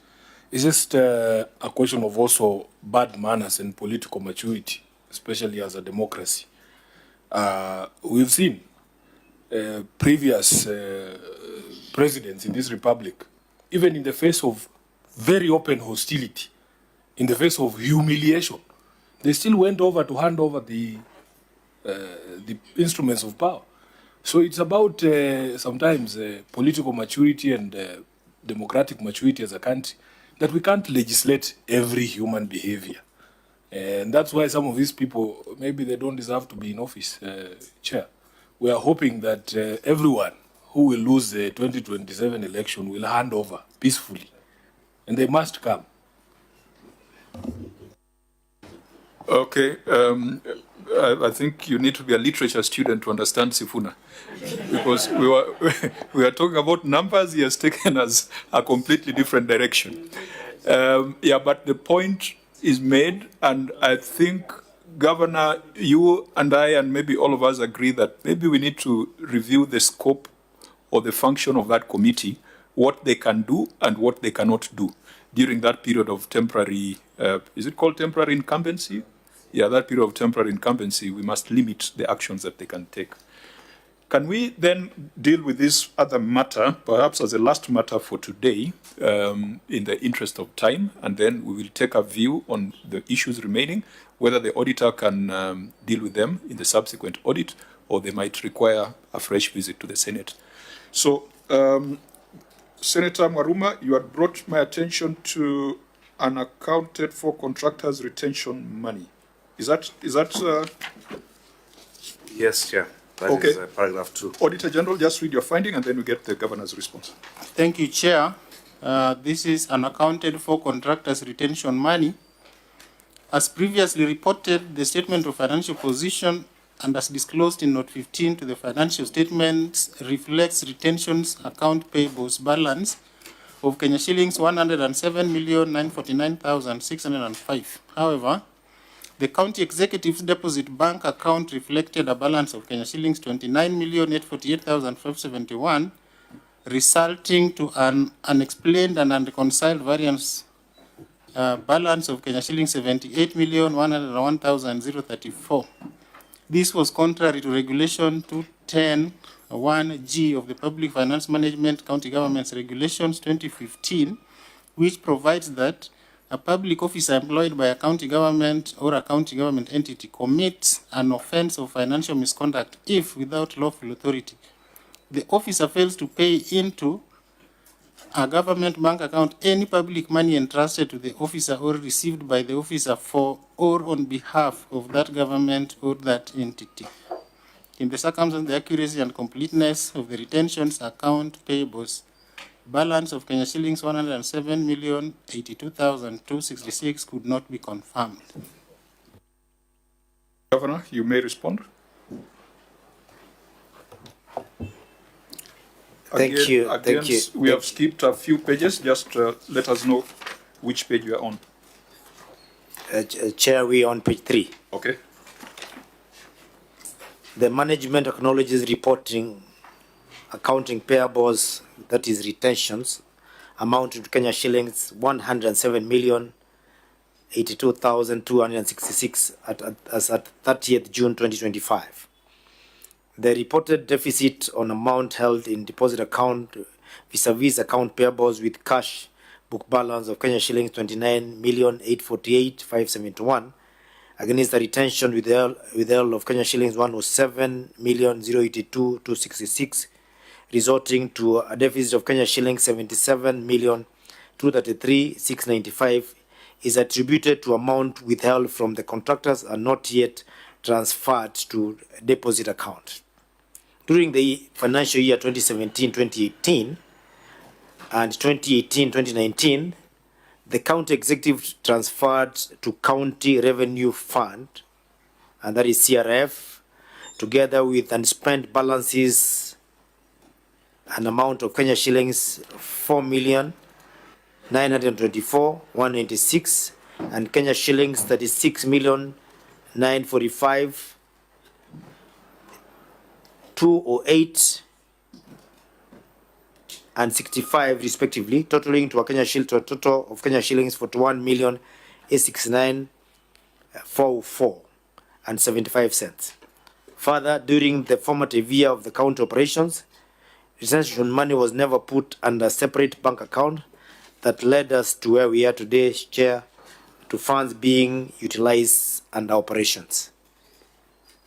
It's just a question of also bad manners and political maturity, especially as a democracy. We've seen previous presidents in this republic, even in the face of very open hostility, in the face of humiliation, they still went over to hand over the instruments of power. So it's about sometimes political maturity and democratic maturity as a country, that we can't legislate every human behavior. And that's why some of these people, maybe they don't deserve to be in office, Chair. We are hoping that everyone who will lose the 2027 election will hand over peacefully. And they must come. Okay. I think you need to be a literature student to understand Sifuna, because we were talking about numbers. He has taken us a completely different direction. Yeah, but the point is made, and I think, Governor, you and I and maybe all of us agree that maybe we need to review the scope or the function of that committee, what they can do and what they cannot do during that period of temporary, is it called temporary incumbency? Yeah, that period of temporary incumbency, we must limit the actions that they can take. Can we then deal with this other matter, perhaps as a last matter for today, in the interest of time, and then we will take a view on the issues remaining, whether the auditor can deal with them in the subsequent audit, or they might require a fresh visit to the Senate. So, Senator Mwaruma, you had brought my attention to unaccounted for contractors' retention money. Is that Yes, Chair. That okay. is paragraph 2. Auditor General, just read your finding and then we get the Governor's response. Thank you, Chair. This is unaccounted for contractors' retention money. As previously reported, the statement of financial position and as disclosed in Note 15 to the financial statements reflects retentions account payables balance of Kenya shillings 107,949,605. However, the county executive's deposit bank account reflected a balance of Kenya shillings 29,848,571, resulting to an unexplained and unreconciled variance balance of Kenya shillings 78,101,034. This was contrary to Regulation 210(1)G of the Public Finance Management County Governments Regulations 2015, which provides that a public officer employed by a county government or a county government entity commits an offense of financial misconduct if, without lawful authority, the officer fails to pay into a government bank account any public money entrusted to the officer or received by the officer for or on behalf of that government or that entity. In the circumstance, the accuracy and completeness of the retentions account payables balance of Kenya shillings 107,082,266 could not be confirmed. Governor, you may respond. Thank you. We have skipped a few pages. Just let us know which page you are on. Chair, we are on page 3. Okay. The management acknowledges reporting accounting payables, that is retentions, amounting to Kenya shillings 107,082,266 as at 30th June 2025. The reported deficit on amount held in deposit account vis-a-vis account payables with cash book balance of Kenya shillings 29,848,571 against the retention withheld of Kenya shillings 107,082,266, resulting to a deficit of Kenya shillings 77,233,695, is attributed to amount withheld from the contractors and not yet transferred to deposit account. During the financial year 2017-2018 and 2018-2019, the county executive transferred to County Revenue Fund, and that is CRF, together with unspent balances, an amount of Kenya shillings 4,924,196 and Kenya shillings 36,945,208 and 65 respectively, totaling to a total of Kenya shillings 41,869,404 and 75 cents. Further, during the formative year of the county operations, retention money was never put under a separate bank account that led us to where we are today, Chair, to funds being utilized under operations.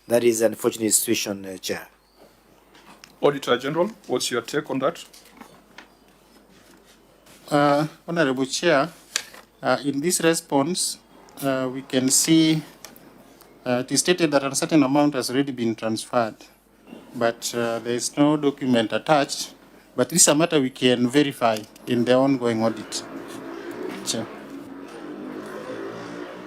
That is an unfortunate situation, Chair. Auditor General, what's your take on that? Honorable Chair, in this response, we can see it is stated that a certain amount has already been transferred, but there is no document attached. But this is a matter we can verify in the ongoing audit. Chair.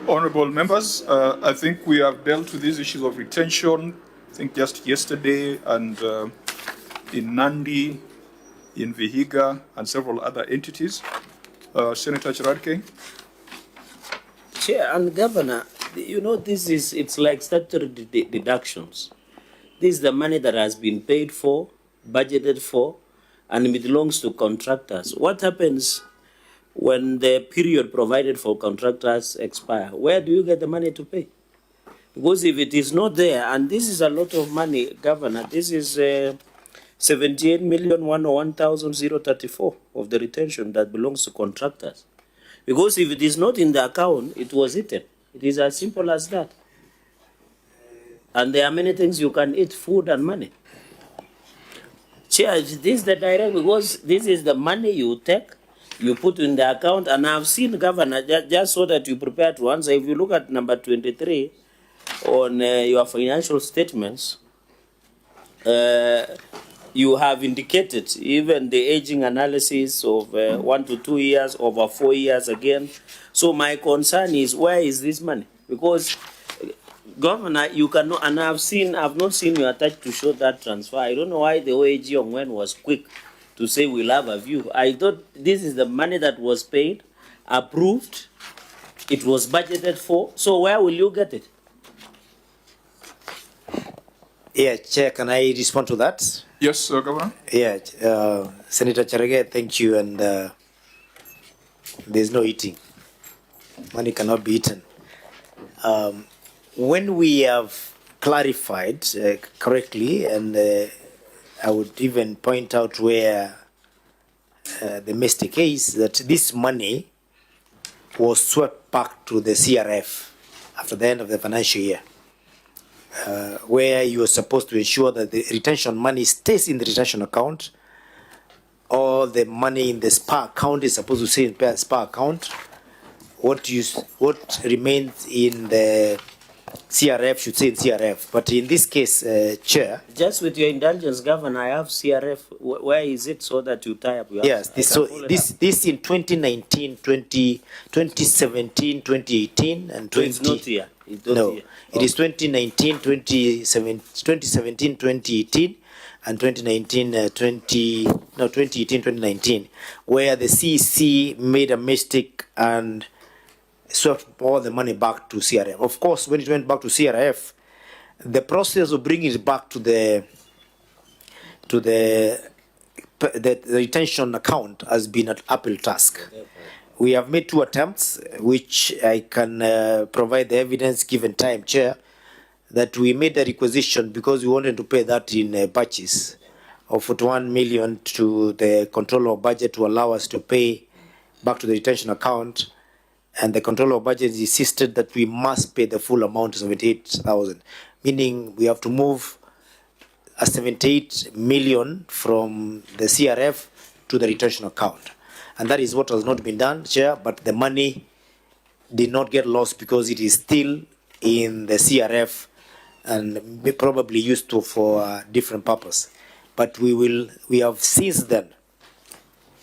Honourable members, I think we have dealt with these issues of retention, I think just yesterday, and in Nandi, in Vihiga, and several other entities. Senator Chirarke. Chair and Governor, you know, it's like statutory deductions. This is the money that has been paid for, budgeted for, and it belongs to contractors. What happens when the period provided for contractors expire? Where do you get the money to pay? Because if it is not there, and this is a lot of money, Governor, this is 78,101,034 of the retention that belongs to contractors. Because if it is not in the account, it was eaten. It is as simple as that. And there are many things you can eat, food and money. Chair, this is the direct, because this is the money you take, you put in the account, and I've seen, Governor, just so that you prepare to answer, if you look at number 23 on your financial statements, you have indicated even the aging analysis of 1 to 2 years, over 4 years again. So my concern is, where is this money? Because, Governor, you cannot, and I've not seen you attached to show that transfer. I don't know why the OAG Ongwen was quick to say we'll have a view. I thought this is the money that was paid, approved, it was budgeted for. So where will you get it? Yeah, Chair, can I respond to that? Yes, Governor. Yeah, Senator Charage, thank you. And there's no eating. Money cannot be eaten. When we have clarified correctly, and I would even point out where the mistake is, that this money was swept back to the CRF after the end of the financial year. Where you are supposed to ensure that the retention money stays in the retention account, or the money in the SPA account is supposed to stay in the SPA account. What remains in the CRF should stay in CRF. But in this case, Chair. Just with your indulgence, Governor, I have CRF. Where is it, so that you tie up your Yes, this in 2019, 2017, 2018, and 20. It's not here. It's not no, here. It is 2019, 2017, 2018, and 2018, 2019, where the CEC made a mistake and swept all the money back to CRF. Of course, when it went back to CRF, the process of bringing it back to the retention account has been an uphill task. We have made 2 attempts, which I can provide the evidence given time, Chair, that we made a requisition because we wanted to pay that in batches of 41 million to the controller of budget to allow us to pay back to the retention account. And the controller of budget insisted that we must pay the full amount of 78,000, meaning we have to move a 78 million from the CRF to the retention account. And that is what has not been done, Chair, but the money did not get lost because it is still in the CRF and probably used to for a different purpose. But we have since then,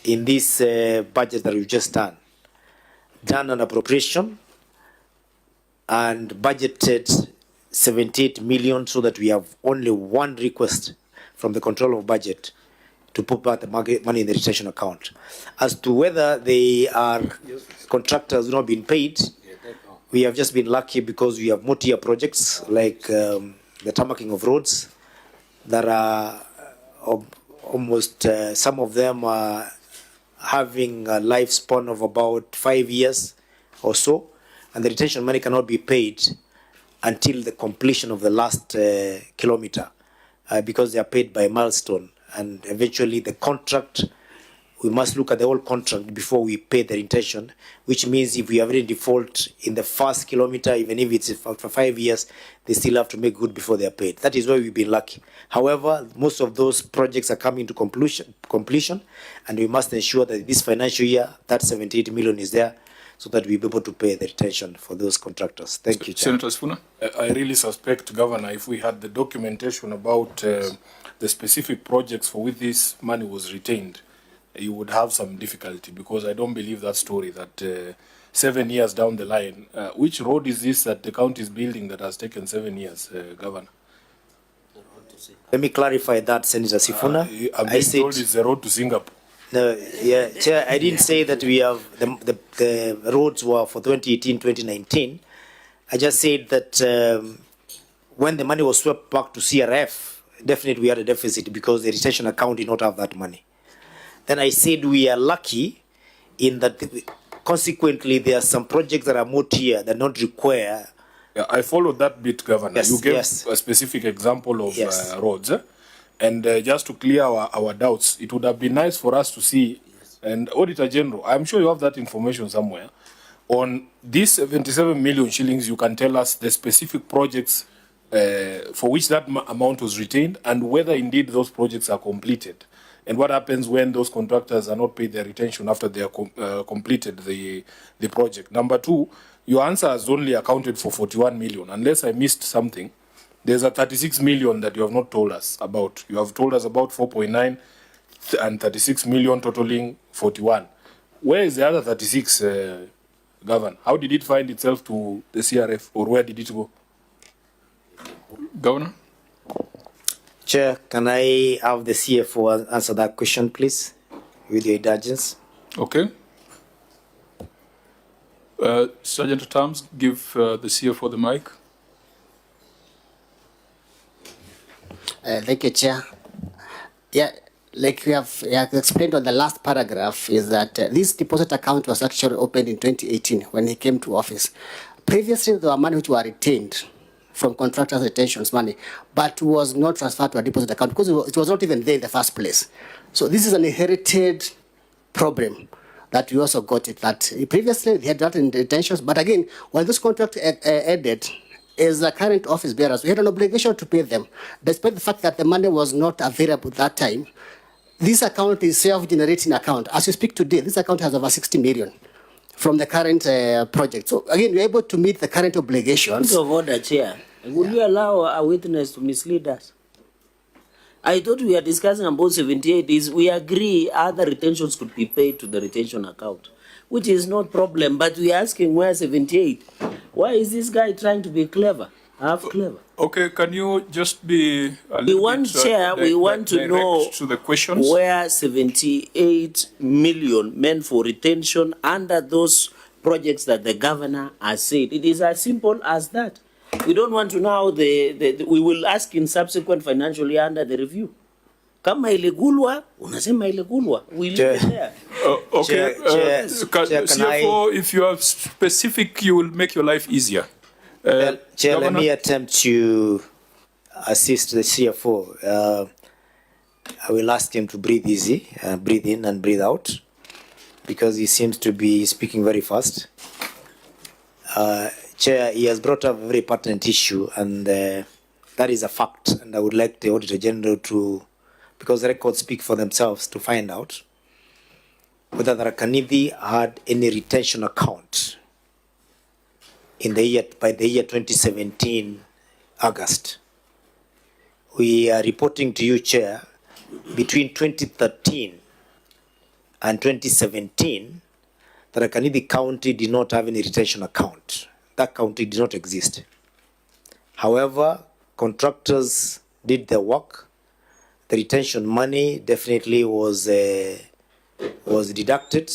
in this budget that we've just done an appropriation and budgeted 78 million so that we have only one request from the controller of budget to put back the money in the retention account. As to whether they are contractors not being paid, we have just been lucky because we have multi-year projects like the tarmacking of roads that are almost, some of them are having a lifespan of about 5 years or so, and the retention money cannot be paid until the completion of the last kilometer because they are paid by milestone. And eventually the contract, we must look at the whole contract before we pay the retention, which means if we have any default in the first kilometer, even if it's for 5 years, they still have to make good before they are paid. That is why we've been lucky. However, most of those projects are coming to completion, and we must ensure that this financial year, that 78 million is there, so that we'll be able to pay the retention for those contractors. Thank you, Chair. Senator Sifuna. I really suspect, Governor, if we had the documentation about the specific projects for which this money was retained, you would have some difficulty, because I don't believe that story that 7 years down the line. Which road is this that the county is building that has taken 7 years, Governor? Let me clarify that, Senator Sifuna. I'm being told it's the road to Singapore. No, yeah, Chair, I didn't say that we have the roads were for 2018, 2019. I just said that when the money was swept back to CRF, definitely we had a deficit because the retention account did not have that money. Then I said we are lucky in that consequently there are some projects that are multi-year that not require. Yeah, I followed that bit, Governor. Yes, you gave yes. a specific example of Yes. roads. And just to clear our doubts, it would have been nice for us to see, and Auditor General, I'm sure you have that information somewhere, on these 77 million shillings, you can tell us the specific projects for which that amount was retained and whether indeed those projects are completed. And what happens when those contractors are not paid their retention after they are completed the project. Number two, your answer has only accounted for 41 million. Unless I missed something, there's a 36 million that you have not told us about. You have told us about 4.9 and 36 million totaling 41. Where is the other 36, Governor? How did it find itself to the CRF, or where did it go? Governor? Chair, can I have the CFO answer that question, please, with your indulgence? Okay. Sergeant at Arms, give the CFO the mic. Thank you, Chair. Yeah, like we have explained on the last paragraph, is that this deposit account was actually opened in 2018 when he came to office. Previously, there were money which were retained from contractors' retentions money, but was not transferred to a deposit account because it was not even there in the first place. So this is an inherited problem that we also got it, that previously they had that in retentions, but again, when this contract ended, as the current office bearers, we had an obligation to pay them, despite the fact that the money was not available at that time. This account is self-generating account. As we speak today, this account has over 60 million from the current project. So again, we're able to meet the current obligations. Point of order, Chair. Would you allow a witness to mislead us? I thought we are discussing about 78 is we agree other retentions could be paid to the retention account, which is not problem, but we are asking where 78. Why is this guy trying to be clever? Half clever. Okay, can you just be a We little want, bit, Chair, we want to direct know to the questions? where 78 million meant for retention under those projects that the governor has said. It is as simple as that. We don't want to know we will ask in subsequent financial year under the review. Kama iligulwa, unasema iligulwa. We leave it there. Okay, CFO, if you are specific, you will make your life easier. Chair, let Governor? me attempt to assist the CFO. I will ask him to breathe easy, breathe in and breathe out, because he seems to be speaking very fast. Chair, he has brought up a very pertinent issue, and that is a fact. And I would like the Auditor General to, because the records speak for themselves, to find out whether Tharaka Nithi had any retention account in the year, by the year 2017, August. We are reporting to you, Chair, between 2013 and 2017, Tharaka Nithi County did not have any retention account. That county did not exist. However, contractors did their work. The retention money definitely was deducted,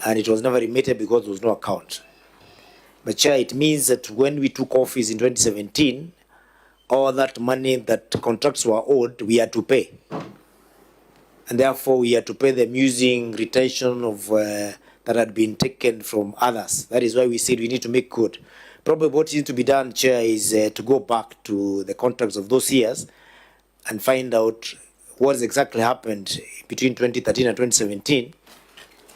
and it was never remitted because there was no account. But Chair, it means that when we took office in 2017, all that money that contracts were owed, we had to pay. And therefore, we had to pay them using retention of that had been taken from others. That is why we said we need to make good. Probably what needs to be done, Chair, is to go back to the contracts of those years and find out what exactly happened between 2013 and 2017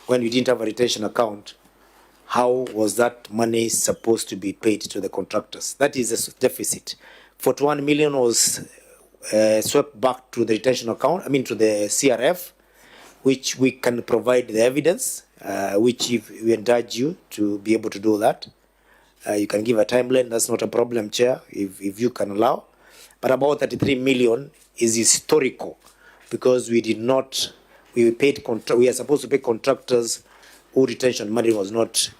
when we didn't have a retention account. How was that money supposed to be paid to the contractors? That is a deficit. 41 million was swept back to the retention account, to the CRF, which we can provide the evidence, which if we encourage you to be able to do that. You can give a timeline, that's not a problem, Chair, if you can allow. But about 33 million is historical, because we are supposed to pay contractors who retention money was not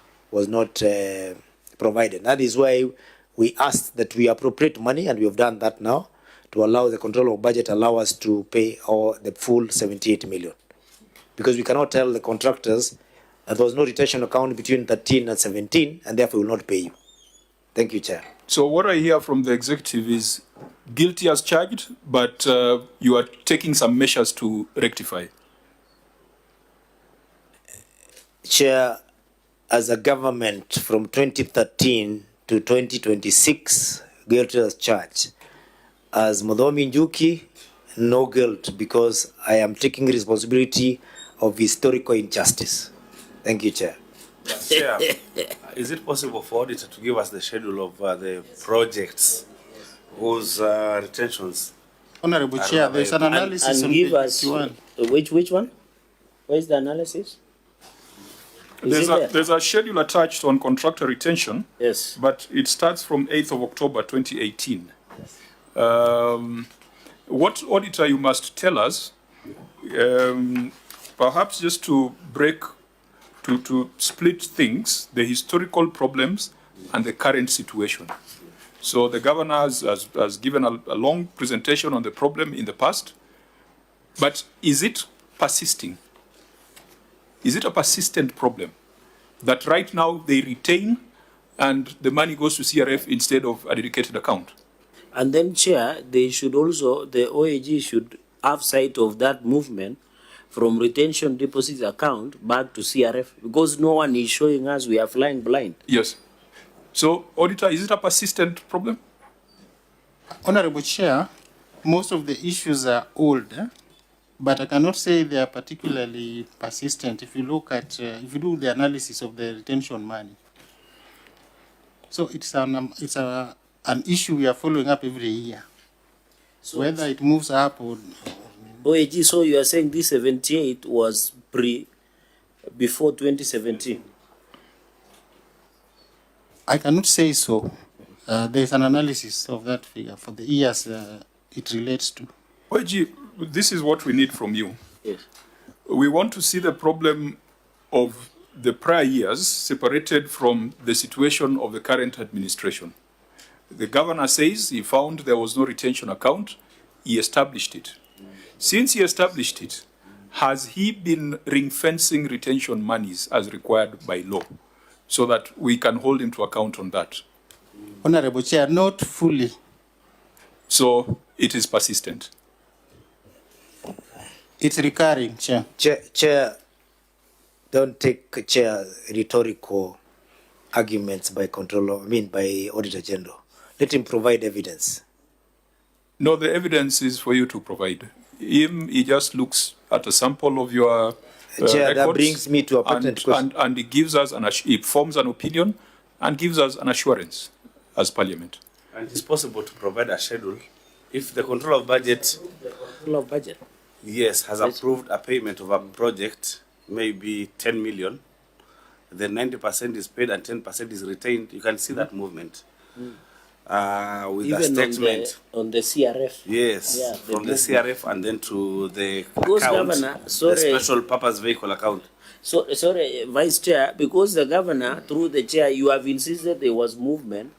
provided. That is why we asked that we appropriate money, and we have done that now to allow the control of budget allow us to pay the full 78 million. Because we cannot tell the contractors that there was no retention account between 13 and 17, and therefore we will not pay you. Thank you, Chair. So what I hear from the executive is guilty as charged, but you are taking some measures to rectify. Chair, as a government from 2013 to 2026, guilty as charged. As Muthomi Njuki, no guilt, because I am taking responsibility of historical injustice. Thank you, Chair. Chair, is it possible for auditor to give us the schedule of the projects whose retentions? Honorable Chair, there's an analysis and on give page us 51. which one? Where's the analysis? There's a schedule attached on contractor retention. Yes. But it starts from 8th of October 2018. What auditor you must tell us, perhaps just to split things, the historical problems and the current situation. So the governor has given a long presentation on the problem in the past, but is it persisting? Is it a persistent problem that right now they retain and the money goes to CRF instead of a dedicated account? And then, Chair, they should also, the OAG should have sight of that movement from retention deposit account back to CRF, because no one is showing us, we are flying blind. Yes. So, Auditor, is it a persistent problem? Honorable Chair, most of the issues are old, but I cannot say they are particularly persistent if you look at, if you do the analysis of the retention money. So it's an issue we are following up every year, so whether it moves up or... OAG, so you are saying this 78 was before 2017? I cannot say so. There's an analysis of that figure for the years it relates to. OAG, this is what we need from you. Yes. We want to see the problem of the prior years separated from the situation of the current administration. The governor says he found there was no retention account. He established it. Since he established it, has he been ring-fencing retention monies as required by law so that we can hold him to account on that? Honorable Chair, not fully. So it is persistent? It's recurring, Chair. Chair, don't take, Chair, rhetorical arguments by by Auditor General. Let him provide evidence. No, the evidence is for you to provide. He just looks at a sample of your Chair, records, that brings me to a pertinent question. And he gives us he forms an opinion and gives us an assurance as Parliament. And it's possible to provide a schedule if the control of budget, yes, has approved a payment of a project, maybe 10 million, then 90% is paid and 10% is retained. You can see that movement. With even a statement on the CRF. Yes, yeah, from the CRF and then to the because account, Governor, sorry, the special purpose vehicle account. So, sorry, Vice Chair, because the Governor, through the Chair, you have insisted there was movement,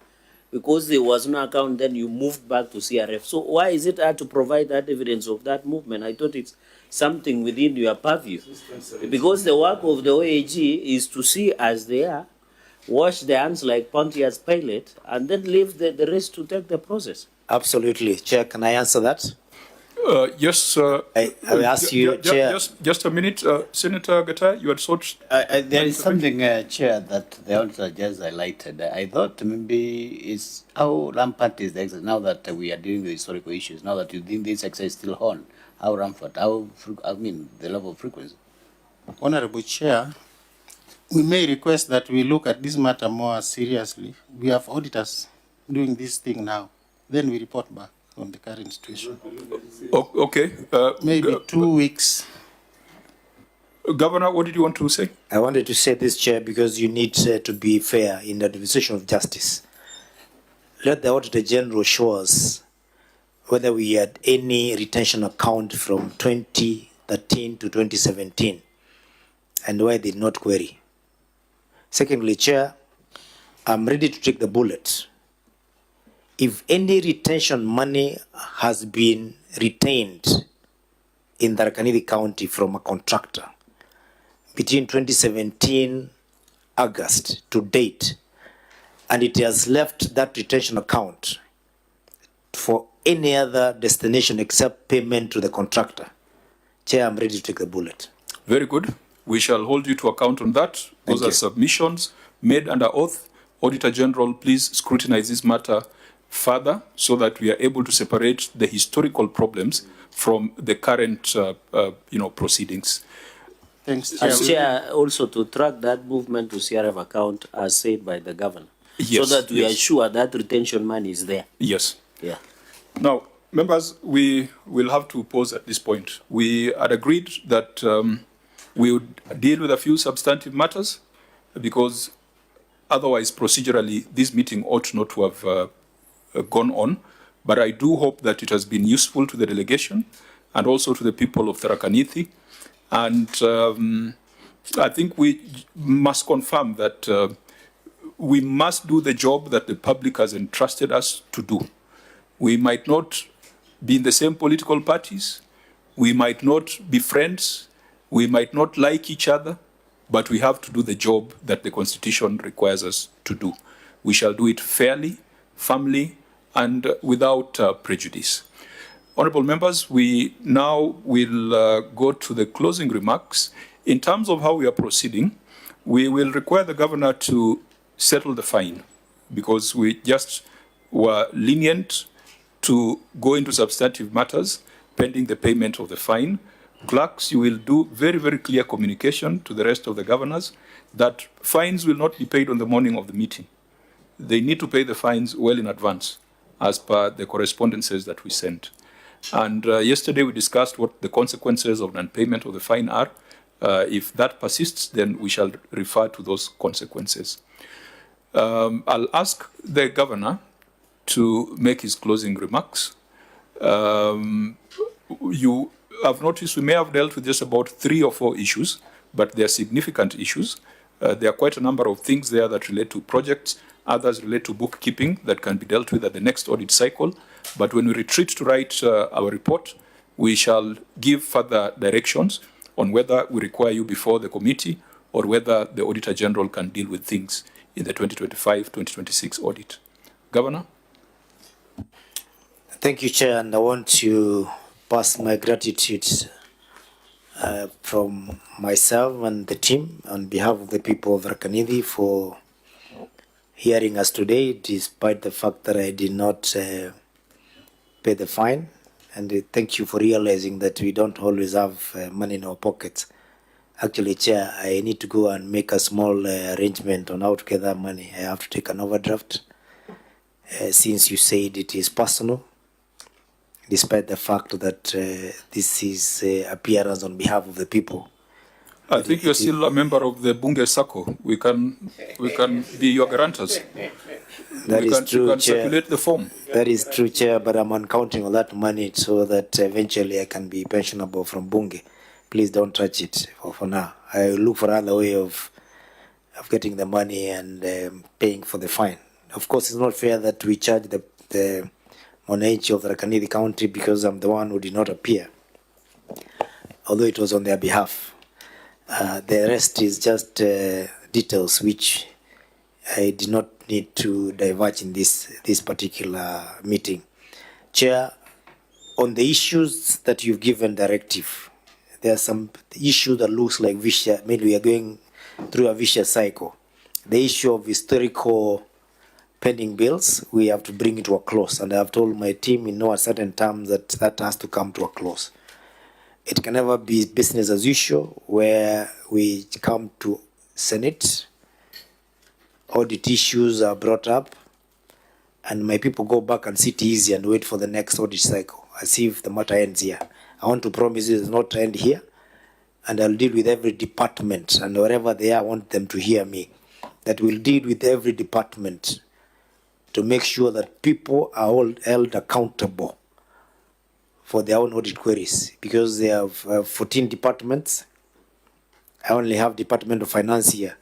because there was no account, then you moved back to CRF. So why is it hard to provide that evidence of that movement? I thought it's something within your purview. Because the work of the OAG is to see as they are, wash their hands like Pontius Pilate, and then leave the rest to take the process. Absolutely. Chair, can I answer that? Yes. I will ask you, Chair. Just a minute, Senator Gatai, you had sought... there is something, Chair, that the auditor just highlighted. I thought maybe it's how rampant is the exercise now that we are dealing with historical issues, now that you think this exercise is still on. How rampant, the level of frequency? Honorable Chair, we may request that we look at this matter more seriously. We have auditors doing this thing now. Then we report back on the current situation. Okay. Maybe 2 weeks. Governor, what did you want to say? I wanted to say this, Chair, because you need to be fair in the administration of justice. Let the Auditor General show us whether we had any retention account from 2013 to 2017 and why they did not query. Secondly, Chair, I'm ready to take the bullet. If any retention money has been retained in Tharaka Nithi County from a contractor between 2017 August to date, and it has left that retention account for any other destination except payment to the contractor, Chair, I'm ready to take the bullet. Very good. We shall hold you to account on that. Those are submissions made under oath. Auditor General, please scrutinize this matter further so that we are able to separate the historical problems from the current proceedings. Thanks, Chair. As Chair, also to track that movement to CRF account as said by the governor, Yes, so that we yes. are sure that retention money is there. Yes. Yeah. Now, members, we will have to pause at this point. We had agreed that we would deal with a few substantive matters because otherwise, procedurally, this meeting ought not to have gone on. But I do hope that it has been useful to the delegation and also to the people of Tharaka Nithi. And I think we must confirm that we must do the job that the public has entrusted us to do. We might not be in the same political parties, we might not be friends, we might not like each other, but we have to do the job that the Constitution requires us to do. We shall do it fairly, firmly, and without prejudice. Honourable members, we now will go to the closing remarks. In terms of how we are proceeding, we will require the governor to settle the fine because we just were lenient to go into substantive matters pending the payment of the fine. Clerks, you will do very, very clear communication to the rest of the governors that fines will not be paid on the morning of the meeting. They need to pay the fines well in advance as per the correspondences that we sent. And yesterday we discussed what the consequences of non-payment of the fine are. If that persists, then we shall refer to those consequences. I'll ask the governor to make his closing remarks. You have noticed we may have dealt with just about 3 or 4 issues, but they are significant issues. There are quite a number of things there that relate to projects. Others relate to bookkeeping that can be dealt with at the next audit cycle. But when we retreat to write our report, we shall give further directions on whether we require you before the committee or whether the Auditor General can deal with things in the 2025-2026 audit. Governor? Thank you, Chair, and I want to pass my gratitude from myself and the team on behalf of the people of Tharaka Nithi for hearing us today, despite the fact that I did not pay the fine. And thank you for realizing that we don't always have money in our pockets. Actually, Chair, I need to go and make a small arrangement on how to get that money. I have to take an overdraft since you said it is personal, despite the fact that this is appearance on behalf of the people. I think you're still a member of the Bunge Sacco. We can be your guarantors. That is true, you can Chair. circulate the form. That is true, Chair, but I'm on counting on that money so that eventually I can be pensionable from Bunge. Please don't touch it for now. I will look for another way of getting the money and paying for the fine. Of course, it's not fair that we charge the Mwananchi of Tharaka Nithi County because I'm the one who did not appear, although it was on their behalf. The rest is just details which I did not need to diverge in this particular meeting. Chair, on the issues that you've given directive, there are some issues that looks like vicious. Maybe we are going through a vicious cycle. The issue of historical pending bills, we have to bring it to a close. And I have told my team in no certain terms that has to come to a close. It can never be business as usual where we come to Senate, audit issues are brought up, and my people go back and sit easy and wait for the next audit cycle, as if the matter ends here. I want to promise you it does not end here, and I'll deal with every department, and wherever they are, I want them to hear me, that we'll deal with every department to make sure that people are all held accountable for their own audit queries, because they have 14 departments. I only have Department of Finance here.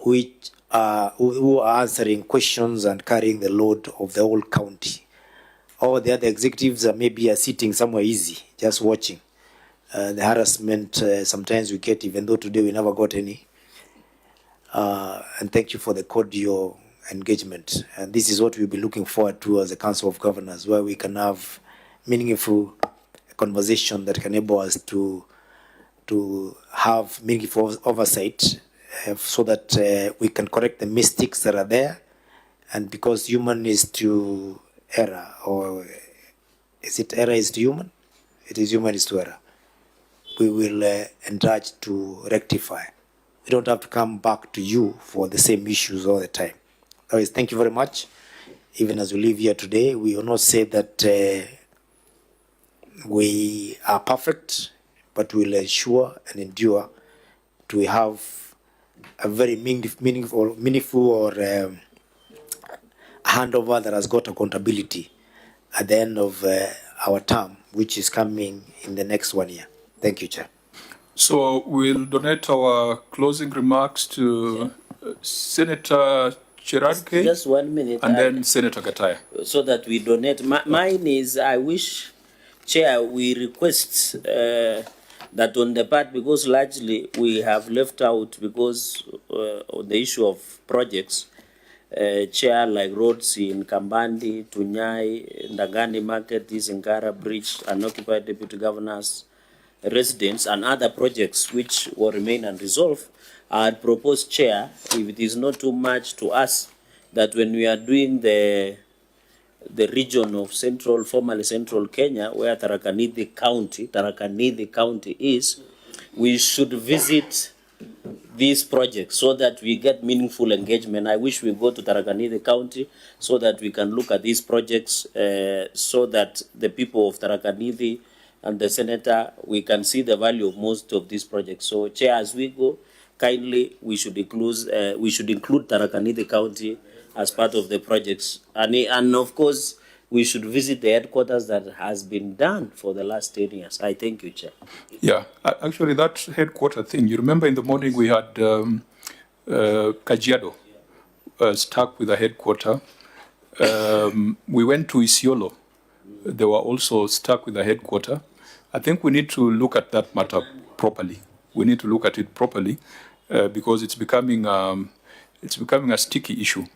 who are answering questions and carrying the load of the whole county. All the other executives are maybe sitting somewhere easy, just watching. The harassment sometimes we get, even though today we never got any. And thank you for the cordial engagement. And this is what we'll be looking forward to as a Council of Governors, where we can have meaningful conversation that can enable us to have meaningful oversight so that we can correct the mistakes that are there. And because human is to error, or is it error is to human? It is human is to error. We will encourage to rectify. We don't have to come back to you for the same issues all the time. Anyways, thank you very much. Even as we live here today, we will not say that we are perfect, but we will ensure and endure to have a very meaningful or handover that has got accountability at the end of our term, which is coming in the next 1 year. Thank you, Chair. So we'll donate our closing remarks to Senator Cherarke. Just 1 minute. And then Senator Gataya. So that we donate. Mine is, I wish, Chair, we request that on the part, because largely we have left out because on the issue of projects, Chair, like roads in Kambandi, Tunyai, Ndagani Market, Isingara Bridge, unoccupied deputy governors, residents, and other projects which will remain unresolved. I had proposed, Chair, if it is not too much to us, that when we are doing the region of formerly central Kenya, where Tharaka Nithi County is, we should visit these projects so that we get meaningful engagement. I wish we go to Tharaka Nithi County so that we can look at these projects so that the people of Tharaka Nithi and the Senator, we can see the value of most of these projects. So, Chair, as we go, kindly we should include Tharaka Nithi County as part of the projects. And of course, we should visit the headquarters that has been done for the last 10 years. I thank you, Chair. Yeah, actually that headquarter thing, you remember in the morning we had Kajiado stuck with a headquarter. We went to Isiolo. They were also stuck with a headquarter. I think we need to look at that matter properly. We need to look at it properly because it's becoming a sticky issue.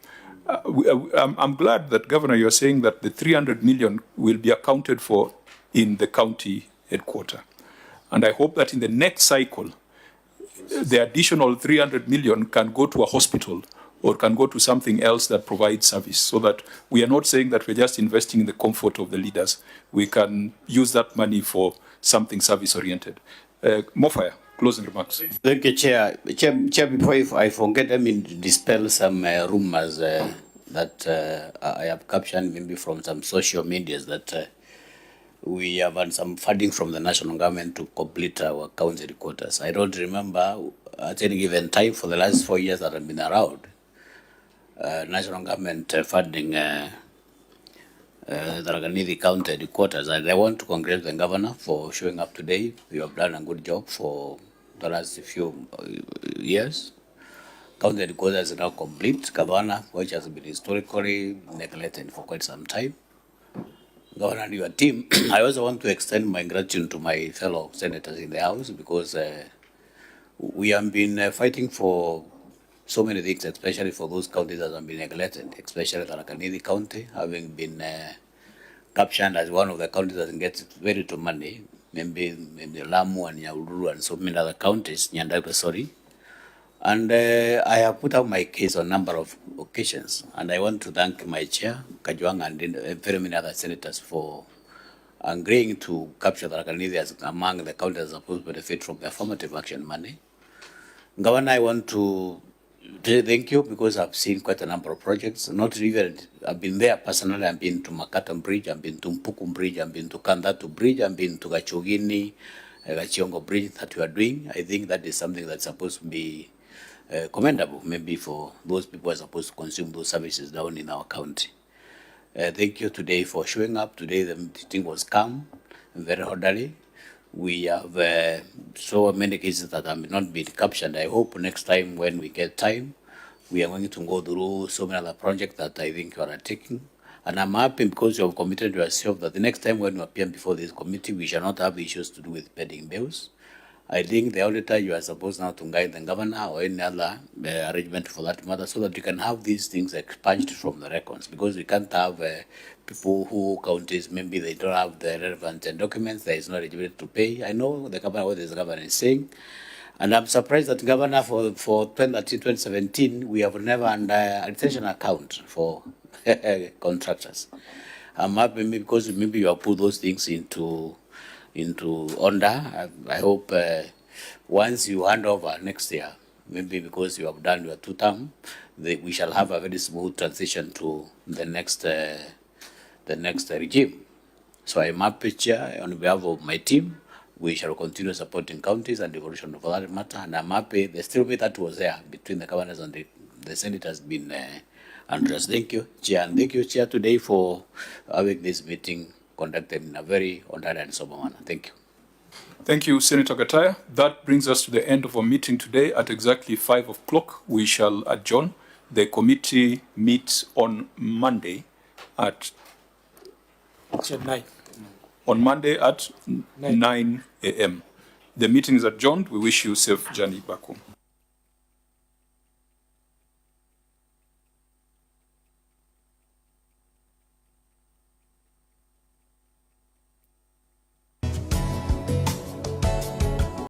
I'm glad that, Governor, you're saying that the 300 million will be accounted for in the county headquarter. And I hope that in the next cycle, the additional 300 million can go to a hospital or can go to something else that provides service, so that we are not saying that we're just investing in the comfort of the leaders. We can use that money for something service-oriented. Mofaya, closing remarks. Thank you, Chair. Chair, before I forget, I mean, dispel some rumors that I have captured maybe from some social medias that we have had some funding from the national government to complete our county headquarters. I don't remember at any given time for the last 4 years that I've been around, national government funding the Tharaka County headquarters. And I want to congratulate the governor for showing up today. You have done a good job for the last few years. County headquarters is now complete. Governor, which has been historically neglected for quite some time. Governor and your team, I also want to extend my gratitude to my fellow senators in the House because we have been fighting for so many things, especially for those counties that have been neglected, especially Tharaka Nithi County, having been captured as one of the counties that gets very little money, maybe Lamu and Nyahururu and so many other counties, Nyandarua, sorry. And I have put out my case on a number of occasions, and I want to thank my chair, Kajwang, and very many other senators for agreeing to capture Tharaka Nithi as among the counties that are supposed to benefit from the affirmative action money. Governor, I want to thank you because I've seen quite a number of projects. Not even, I've been there personally. I've been to Makatam Bridge, I've been to Mpuku Bridge, I've been to Kandatu Bridge, I've been to Gachogini, Gachiongo Bridge that we are doing. I think that is something that's supposed to be commendable, maybe for those people who are supposed to consume those services down in our county. Thank you today for showing up. Today the meeting was calm and very orderly. We have so many cases that have not been captured. I hope next time when we get time, We are going to go through so many other projects that I think you are taking. And I'm happy because you have committed yourself that the next time when you appear before this committee, we shall not have issues to do with pending bills. I think the auditor, you are supposed now to guide the governor or any other arrangement for that matter so that you can have these things expunged from the records, because we can't have people who counties, maybe they don't have the relevant documents, there is no eligibility to pay. I know the governor, what the governor is saying, and I'm surprised that governor for 2013, 2017, we have never under retention account for contractors. I'm happy because maybe you have put those things into order. I hope once you hand over next year, maybe because you have done your 2 term, we shall have a very smooth transition to the next regime. So I'm happy, Chair, on behalf of my team. We shall continue supporting counties and devolution for that matter. And I'm happy the stalemate that was there between the governors and the Senate has been addressed. Thank you, Chair. And thank you, Chair, today for having this meeting conducted in a very orderly and sober manner. Thank you. Thank you, Senator Gataya. That brings us to the end of our meeting today. At exactly 5 o'clock, we shall adjourn. The committee meets on Monday at 9 a.m. The meeting is adjourned. We wish you safe journey back home.